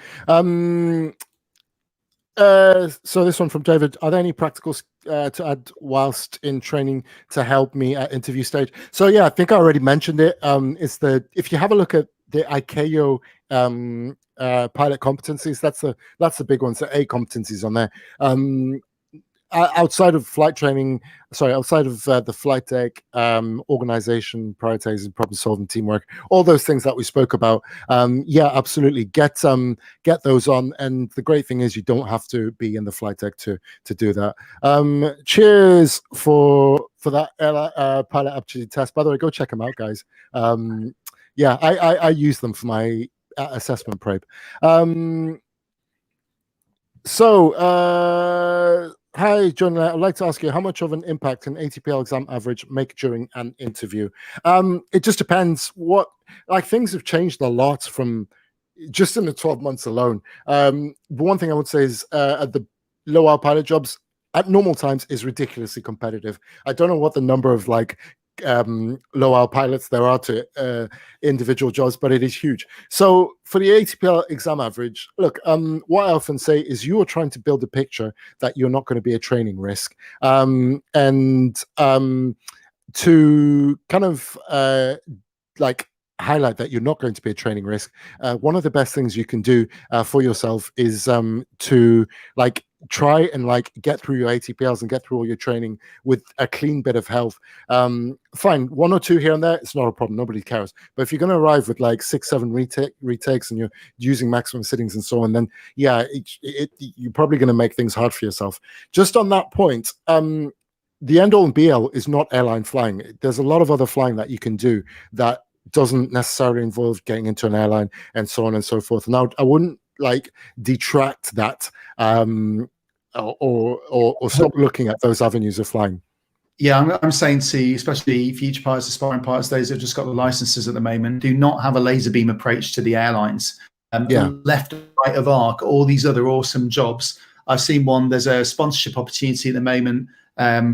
So this one from David: are there any practicals to add whilst in training to help me at interview stage? So yeah, I think I already mentioned it. It's if you have a look at the ICAO pilot competencies, that's the big one. So A competencies on there. Outside of flight training, outside of the flight deck, organization, prioritizing, problem solving, teamwork, all those things that we spoke about. Absolutely, get those on. And the great thing is you don't have to be in the flight deck to do that. Cheers for that pilot aptitude test. By the way, go check them out, guys. I use them for my assessment prep. Hi, John. I'd like to ask you, how much of an impact can ATPL exam average make during an interview? It just depends. Things have changed a lot from just in the 12 months alone. One thing I would say is at the low-hour pilot jobs, at normal times, is ridiculously competitive. I don't know what the number of low-hour pilots there are to individual jobs, but it is huge. So for the ATPL exam average, look, what I often say is you are trying to build a picture that you're not going to be a training risk, and to kind of highlight that you're not going to be a training risk. One of the best things you can do for yourself is to try and get through your ATPLs and get through all your training with a clean bit of health. Fine, one or two here and there, it's not a problem, nobody cares. But if you're going to arrive with 6, 7 retakes and you're using maximum sittings and so on, then you're probably going to make things hard for yourself. Just on that point, the end all and be all is not airline flying. There's a lot of other flying that you can do that doesn't necessarily involve getting into an airline and so on and so forth. Now, I wouldn't like detract that or stop looking at those avenues of flying. Yeah, I'm saying to especially future pilots, aspiring pilots, those who've just got the licenses at the moment, do not have a laser beam approach to the airlines. Left and right of arc, all these other awesome jobs. I've seen one. There's a sponsorship opportunity at the moment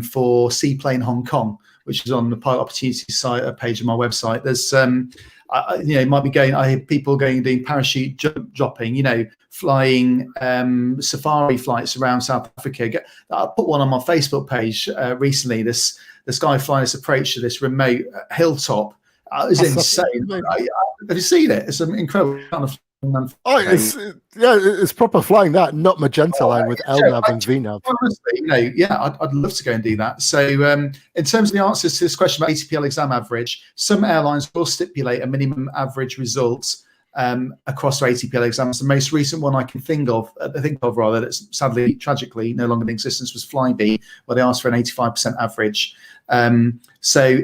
for Seaplane Hong Kong, which is on the pilot opportunity site page of my website. There's it might be going. I hear people going and doing parachute dropping. Flying safari flights around South Africa. I put one on my Facebook page recently. This guy flying this approach to this remote hilltop. It was insane. Have you seen it? It's an incredible kind of. It's proper flying that, not magenta line with LNAV and VNAV. Honestly, I'd love to go and do that. So in terms of the answers to this question about ATPL exam average, some airlines will stipulate a minimum average results across their ATPL exams. The most recent one I can think of that's sadly, tragically, no longer in existence was Flybe, where they asked for an 85% average. So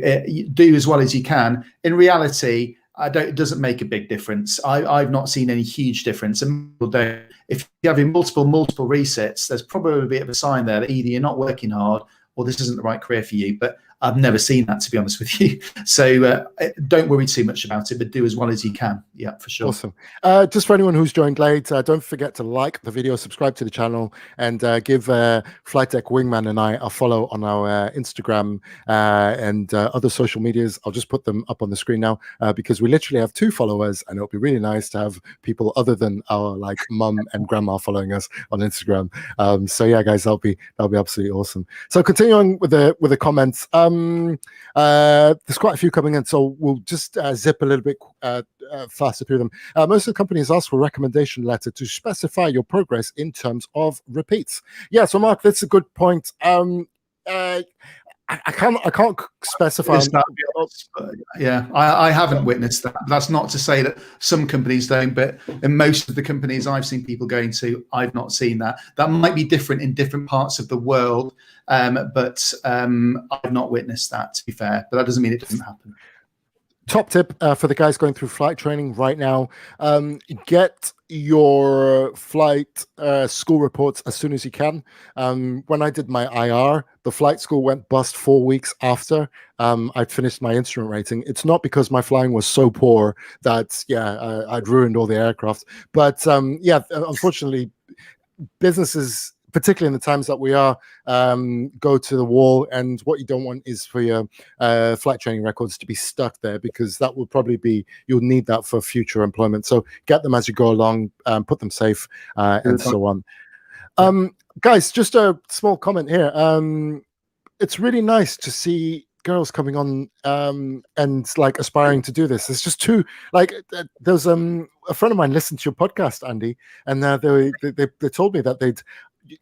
do as well as you can. In reality, it doesn't make a big difference. I've not seen any huge difference. And if you're having multiple resets, there's probably a bit of a sign there that either you're not working hard or this isn't the right career for you. But I've never seen that, to be honest with you. So don't worry too much about it, but do as well as you can. Yeah, for sure. Awesome. Just for anyone who's joined late, don't forget to like the video, subscribe to the channel, and give Flight Deck Wingman and I a follow on our Instagram and other social medias. I'll just put them up on the screen now because we literally have 2 followers, and it'll be really nice to have people other than our mum and grandma following us on Instagram. So yeah, guys, that'll be absolutely awesome. So continuing with the comments. There's quite a few coming in, so we'll just zip a little bit faster through them. Most of the companies ask for a recommendation letter to specify your progress in terms of repeats. Yeah, so Mark, that's a good point. I can't specify. I haven't witnessed that. That's not to say that some companies don't, but in most of the companies I've seen people going to, I've not seen that. That might be different in different parts of the world, but I've not witnessed that, to be fair. But that doesn't mean it doesn't happen. Top tip for the guys going through flight training right now, get your flight school reports as soon as you can. When I did my IR, the flight school went bust 4 weeks after I'd finished my instrument rating. It's not because my flying was so poor that, I'd ruined all the aircraft. But, unfortunately, businesses, particularly in the times that we are, go to the wall, and what you don't want is for your flight training records to be stuck there, because that will probably be, you'll need that for future employment. So get them as you go along, put them safe, and so on. Guys, just a small comment here. It's really nice to see girls coming on and aspiring to do this. It's just too there's a friend of mine listened to your podcast, Andy, and they told me that they'd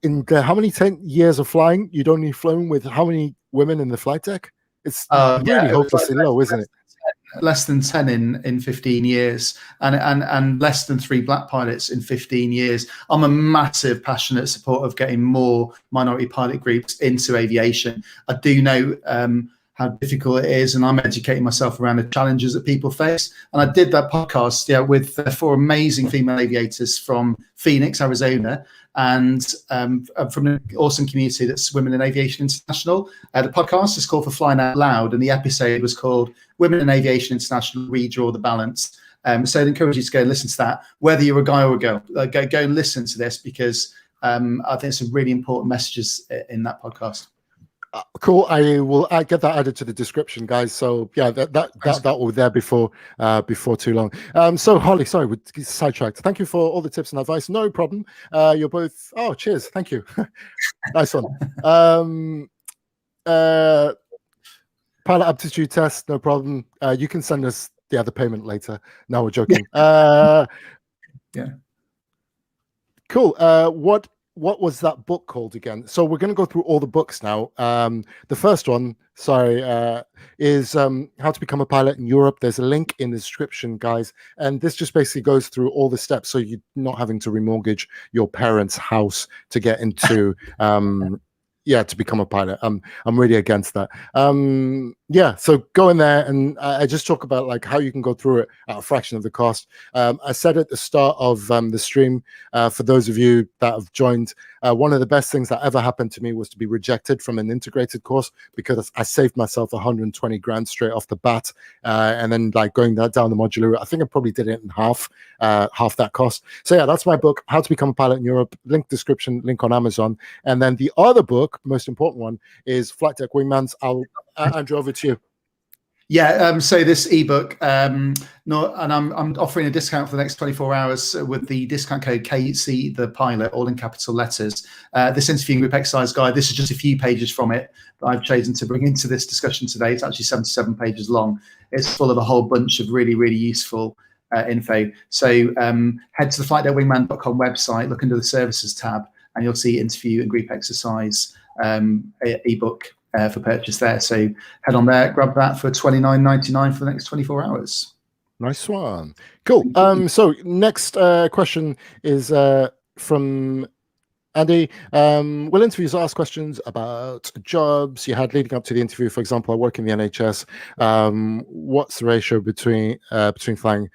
in how many 10 years of flying, you'd only flown with how many women in the flight deck? It's really hopelessly low, isn't it? Less than 10 in 15 years, and less than 3 black pilots in 15 years. I'm a massive, passionate supporter of getting more minority pilot groups into aviation. I do know how difficult it is, and I'm educating myself around the challenges that people face. And I did that podcast with 4 amazing female aviators from Phoenix, Arizona, and from an awesome community that's Women in Aviation International. The podcast is called For Flying Out Loud, and the episode was called Women in Aviation International, Redraw the Balance. So I'd encourage you to go and listen to that, whether you're a guy or a girl. Go and listen to this, because I think some really important messages in that podcast. Cool. I will get that added to the description, guys. So yeah, that will be there before too long. So Holly, sorry, we sidetracked. Thank you for all the tips and advice. No problem. You're both. Oh, cheers. Thank you. Nice one. Pilot aptitude test. No problem. You can send us the payment later. No, we're joking. Yeah. Cool. What was that book called again? So we're going to go through all the books now. The first one, is How to Become a Pilot in Europe. There's a link in the description, guys. And this just basically goes through all the steps, so you're not having to remortgage your parents' house to get into yeah, to become a pilot. I'm really against that. Yeah, so go in there, and I just talk about like how you can go through it at a fraction of the cost. I said at the start of the stream, for those of you that have joined, one of the best things that ever happened to me was to be rejected from an integrated course, because I saved myself 120 grand straight off the bat, and then like going that down the modular route, I think I probably did it in half that cost. So yeah, that's my book, How to Become a Pilot in Europe. Link description, link on Amazon. And then the other book, most important one, is Flight Deck Wingman's. Andrew, over to you. Yeah, so this ebook, and I'm offering a discount for the next 24 hours with the discount code kcthepilot, all in capital letters. This interviewing group exercise guide, this is just a few pages from it that I've chosen to bring into this discussion today. It's actually 77 pages long. It's full of a whole bunch of really, really useful info. So head to the flightdeckwingman.com website, look under the services tab, and you'll see interview and group exercise ebook for purchase there. So head on there, grab that for $29.99 for the next 24 hours. Nice one. Cool. So next question is from Andy. Will interviews ask questions about jobs you had leading up to the interview? For example, I work in the NHS. What's the ratio between flying?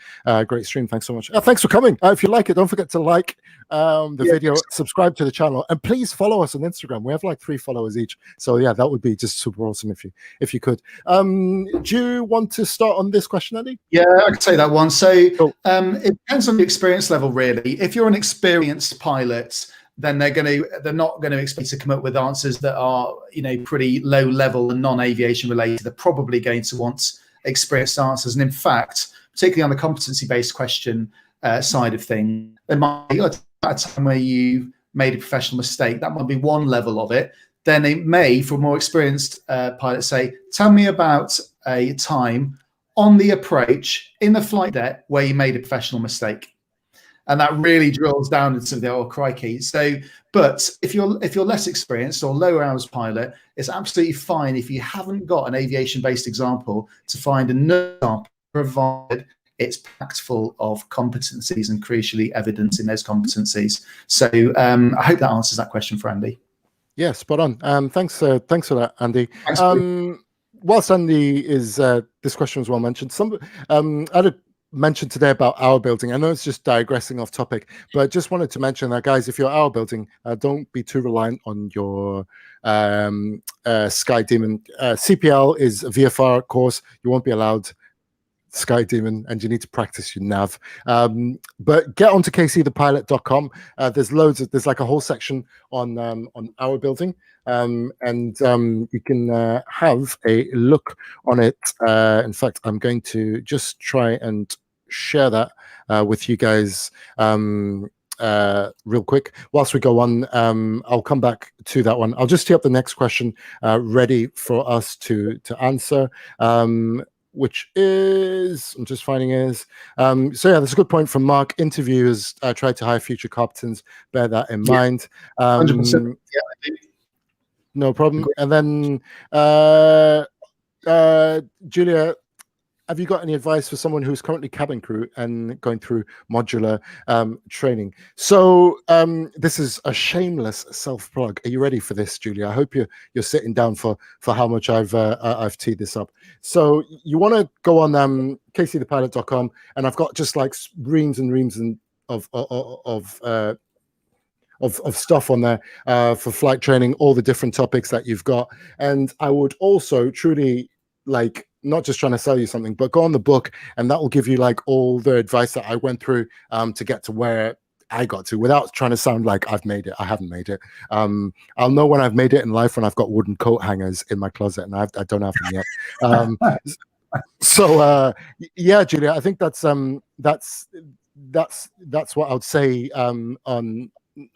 Great stream. Thanks so much. Thanks for coming. If you like it, don't forget to like the video, subscribe to the channel, and please follow us on Instagram. We have like 3 followers each. So yeah, that would be just super awesome if you could. Do you want to start on this question, Andy? Yeah, I could say that one. So cool. It depends on the experience level, really. If you're an experienced pilot, then they're not going to expect you to come up with answers that are, pretty low level and non-aviation related. They're probably going to want experienced answers. And in fact, particularly on the competency-based question side of things, there might be a time where you made a professional mistake. That might be one level of it. Then they may, for more experienced pilots, say, tell me about a time on the approach in the flight deck where you made a professional mistake. And that really drills down into the old crikey. So, but if you're less experienced or lower hours pilot, it's absolutely fine if you haven't got an aviation-based example to find another example, provided it's packed full of competencies and crucially evidence in those competencies. So I hope that answers that question for Andy. Yeah, spot on. Thanks for that, Andy. Whilst Andy is, this question was well mentioned. I had a mention today about hour building. I know it's just digressing off topic, but just wanted to mention that, guys, if you're hour building, don't be too reliant on your Sky Demon. CPL is a VFR course. You won't be allowed Sky Demon, and you need to practice your nav. But get onto kcthepilot.com. There's like a whole section on hour building, and you can have a look on it. In fact, I'm going to just try and share that with you guys real quick. Whilst we go on, I'll come back to that one. I'll just tee up the next question ready for us to answer. Which is, I'm just finding is, so yeah, that's a good point from Mark. Interviewers try to hire future captains. Bear that in mind. 100%. Yeah, no problem. And then, Julia, have you got any advice for someone who's currently cabin crew and going through modular training? So this is a shameless self-plug. Are you ready for this, Julia? I hope you're sitting down for how much I've teed this up. So you want to go on kcthepilot.com, and I've got just like reams and reams of stuff on there for flight training, all the different topics that you've got. And I would also truly, like, not just trying to sell you something, but go on the book, and that will give you like all the advice that I went through to get to where I got to, without trying to sound like I've made it. I haven't made it. I'll know when I've made it in life when I've got wooden coat hangers in my closet, and I don't have them yet. So yeah, Julia, I think that's what I would say on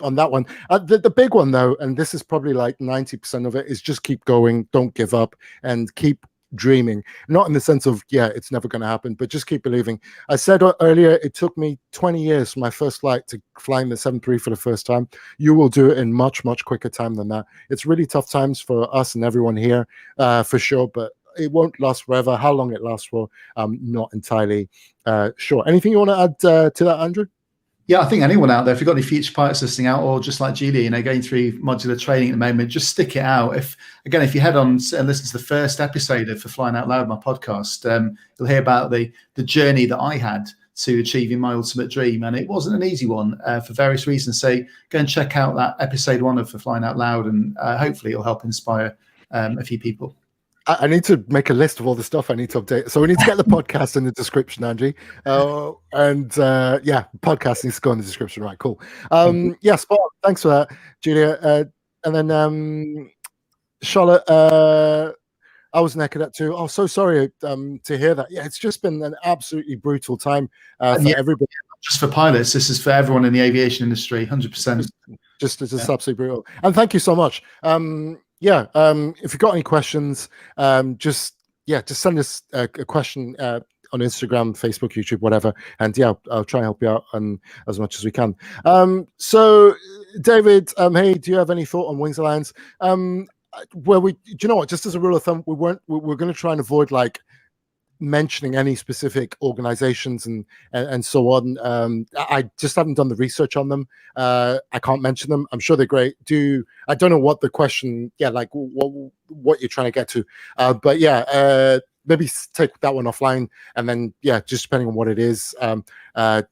that one. The big one though, and this is probably like 90% of it, is just keep going, don't give up, and keep dreaming. Not in the sense of, yeah, it's never going to happen, but just keep believing. I said earlier, it took me 20 years for my first flight to flying the 737 for the first time. You will do it in much quicker time than that. It's really tough times for us and everyone here, for sure, but it won't last forever. How long it lasts for, I'm not entirely sure. Anything you want to add to that, Andrew? Yeah, I think anyone out there, if you've got any future pilots listening out, or just like Julia, going through modular training at the moment, just stick it out. If you head on and listen to the first episode of For Flying Out Loud, my podcast, you'll hear about the journey that I had to achieving my ultimate dream, and it wasn't an easy one for various reasons. So go and check out that episode 1 of For Flying Out Loud, and hopefully it'll help inspire a few people. I need to make a list of all the stuff I need to update. So we need to get the podcast in the description, Angie. Podcast needs to go in the description. Right, cool. Yeah, spot on. Thanks for that, Julia. And then Charlotte, I was neck of that too. Oh, so sorry to hear that. Yeah, it's just been an absolutely brutal time for everybody. Not just for pilots, this is for everyone in the aviation industry, 100%. Just absolutely brutal. And thank you so much. If you've got any questions, just send us a question on Instagram, Facebook, YouTube, whatever, and I'll try and help you out as much as we can. So David, hey, do you have any thought on Wings Alliance? Do you know what, just as a rule of thumb, we're going to try and avoid like mentioning any specific organizations and so on. I just haven't done the research on them. I can't mention them. I'm sure they're great. I don't know what the question, like what you're trying to get to, but maybe take that one offline, and then just depending on what it is,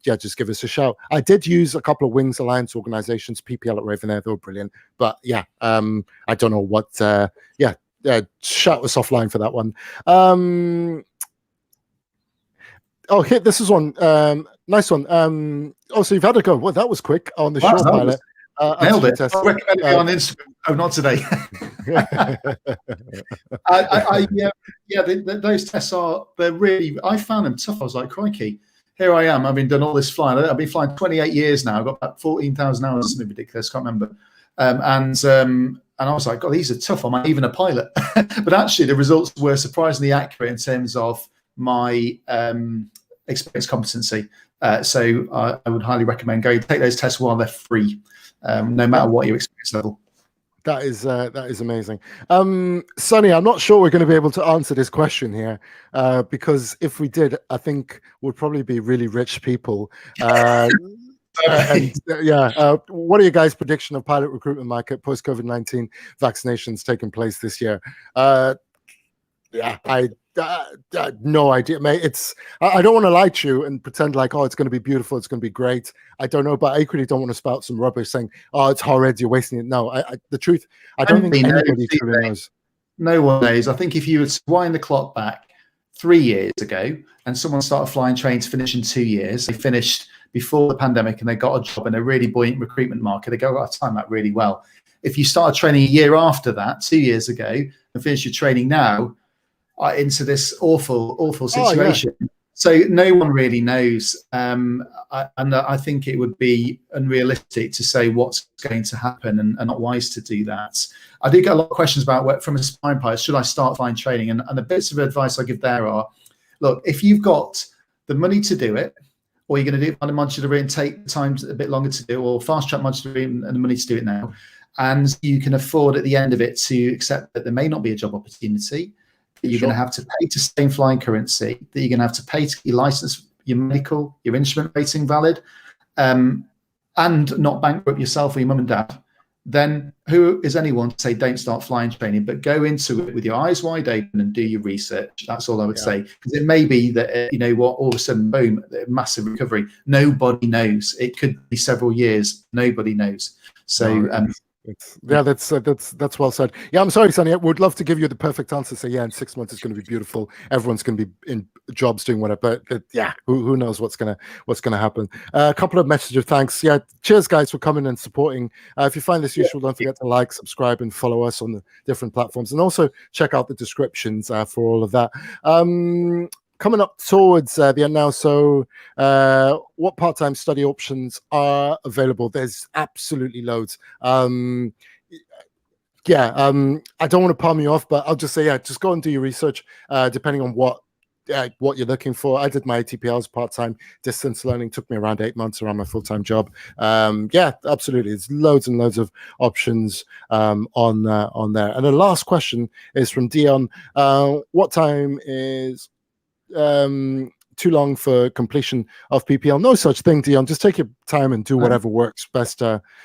just give us a shout. I did use a couple of Wings Alliance organizations, PPL at Raven Air, they were brilliant, but I don't know what. Shout us offline for that one. This is one. Nice one. So you've had a go. Well, that was quick on the short pilot. Nailed it. I recommend it on Instagram. Oh, not today. Those tests they're really, I found them tough. I was like, crikey, here I am, having done all this flying. I've been flying 28 years now. I've got about 14,000 hours, something ridiculous, can't remember. And I was like, God, these are tough. Am I even a pilot? But actually, the results were surprisingly accurate in terms of my experience competency. So I would highly recommend going take those tests while they're free, no matter what your experience level. That is amazing. Sonny, I'm not sure we're going to be able to answer this question here because if we did, I think we'd probably be really rich people. What are your guys' prediction of pilot recruitment market post COVID-19 vaccinations taking place this year? No idea, mate. I don't want to lie to you and pretend like, it's going to be beautiful, it's going to be great. I don't know, but I equally don't want to spout some rubbish saying, it's horrid, you're wasting it. No, the truth, I don't think anybody truly knows. No one knows. I think if you would wind the clock back 3 years ago and someone started flying trains to finish in 2 years, they finished before the pandemic and they got a job in a really buoyant recruitment market, they go, I timed that really well. If you started training a year after that, 2 years ago, and finish your training now, into this awful situation. So no one really knows, and I think it would be unrealistic to say what's going to happen and not wise to do that. I do get a lot of questions about from aspiring pilots, should I start flying training? And the bits of advice I give there are, look, if you've got the money to do it, or you're going to do it on a modular route and take the time a bit longer to do, or fast track modular route and the money to do it now, and you can afford at the end of it to accept that there may not be a job opportunity, that you're going to have to pay to stay in flying currency, that you're going to have to pay to get your license, your medical, your instrument rating valid, and not bankrupt yourself or your mum and dad, then who is anyone to say don't start flying training, but go into it with your eyes wide open and do your research. That's all I would say. Because it may be that, all of a sudden, boom, massive recovery. Nobody knows. It could be several years. Nobody knows. So, that's well said. I'm sorry, Sonny. I would love to give you the perfect answer. Say, in 6 months it's going to be beautiful. Everyone's going to be in jobs doing whatever. But who knows what's gonna happen? A couple of messages of thanks. Cheers, guys, for coming and supporting. If you find this useful, don't forget to like, subscribe, and follow us on the different platforms, and also check out the descriptions for all of that. Coming up towards the end now, so what part-time study options are available? There's absolutely loads. I don't want to palm you off, but I'll just say, just go and do your research, depending on what you're looking for. I did my ATPLs part-time distance learning, took me around 8 months around my full-time job. Absolutely, there's loads and loads of options on there. And the last question is from Dion. What time is too long for completion of PPL. No such thing, Dion. Just take your time and do whatever works best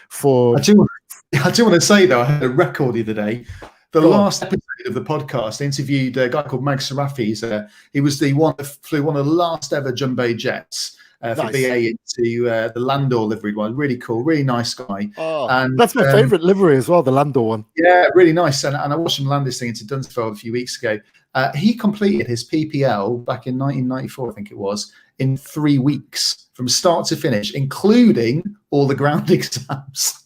for. I do want to say though, I had a record the other day. The last episode of the podcast, I interviewed a guy called Mag Sarafi. He was the one that flew one of the last ever jumbo jets for BA into the Landor livery one. Really cool, really nice guy. Oh, and that's my favorite livery as well, the Landor one. Yeah, really nice. And I watched him land this thing into Dunsfold a few weeks ago. He completed his PPL back in 1994, I think it was, in 3 weeks from start to finish, including all the ground exams.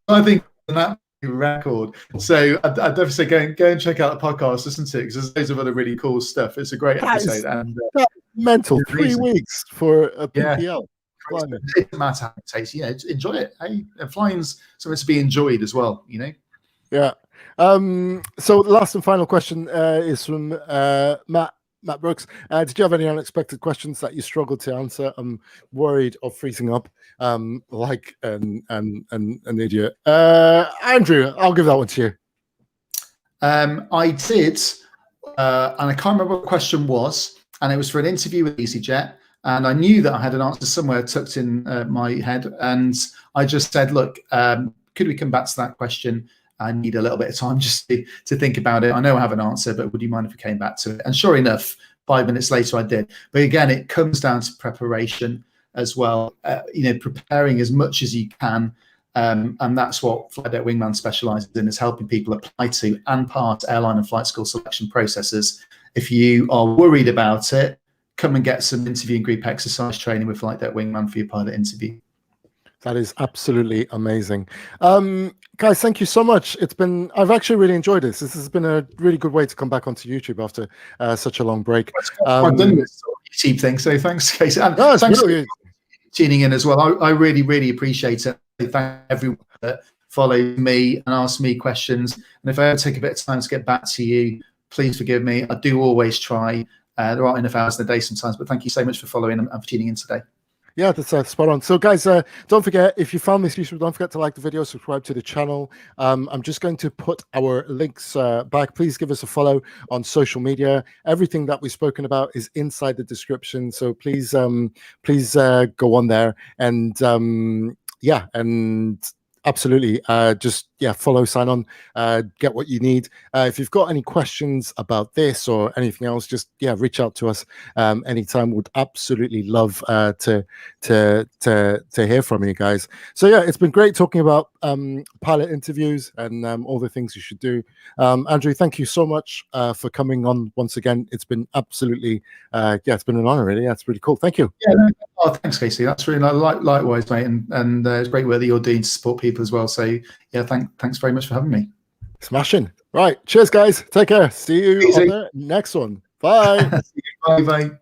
I think that record. So I'd definitely say go and check out the podcast, listen to it, because there's loads of other really cool stuff. It's a great episode. And mental 3 weeks for a PPL. Yeah. It doesn't matter how it tastes, enjoy it. Hey, and flying's something to be enjoyed as well, Yeah. So last and final question is from Matt Brooks. Did you have any unexpected questions that you struggled to answer? I'm worried of freezing up like an idiot. Andrew, I'll give that one to you. I did, and I can't remember what the question was, and it was for an interview with EasyJet, and I knew that I had an answer somewhere tucked in my head, and I just said, look, could we come back to that question? I need a little bit of time just to think about it. I know I have an answer, but would you mind if we came back to it? And sure enough, 5 minutes later, I did. But again, it comes down to preparation as well. Preparing as much as you can, and that's what Flight Deck Wingman specialises in, is helping people apply to and pass airline and flight school selection processes. If you are worried about it, come and get some interview and group exercise training with Flight Deck Wingman for your pilot interview. That is absolutely amazing. Guys, thank you so much. I've actually really enjoyed this. This has been a really good way to come back onto YouTube after such a long break. I've done this YouTube thing, so thanks, Casey. And thanks for tuning in as well. I really, really appreciate it. Thank everyone that followed me and asked me questions. And if I ever take a bit of time to get back to you, please forgive me. I do always try. There aren't enough hours in the day sometimes, but thank you so much for following and for tuning in today. Yeah, that's spot on. So guys, don't forget, if you found this useful, don't forget to like the video, subscribe to the channel. I'm just going to put our links back. Please give us a follow on social media. Everything that we've spoken about is inside the description. So please go on there and absolutely just follow, sign on, get what you need. If you've got any questions about this or anything else, just reach out to us anytime. Would absolutely love to hear from you guys. So it's been great talking about pilot interviews and all the things you should do. Andrew, thank you so much for coming on once again. It's been absolutely it's been an honor, really. That's really cool. Thank you. Thanks, Casey. That's really likewise, mate, and it's great work that you're doing to support people as well. So thanks very much for having me. Smashing. Right. Cheers, guys. Take care. See you on the next one. Bye. Bye.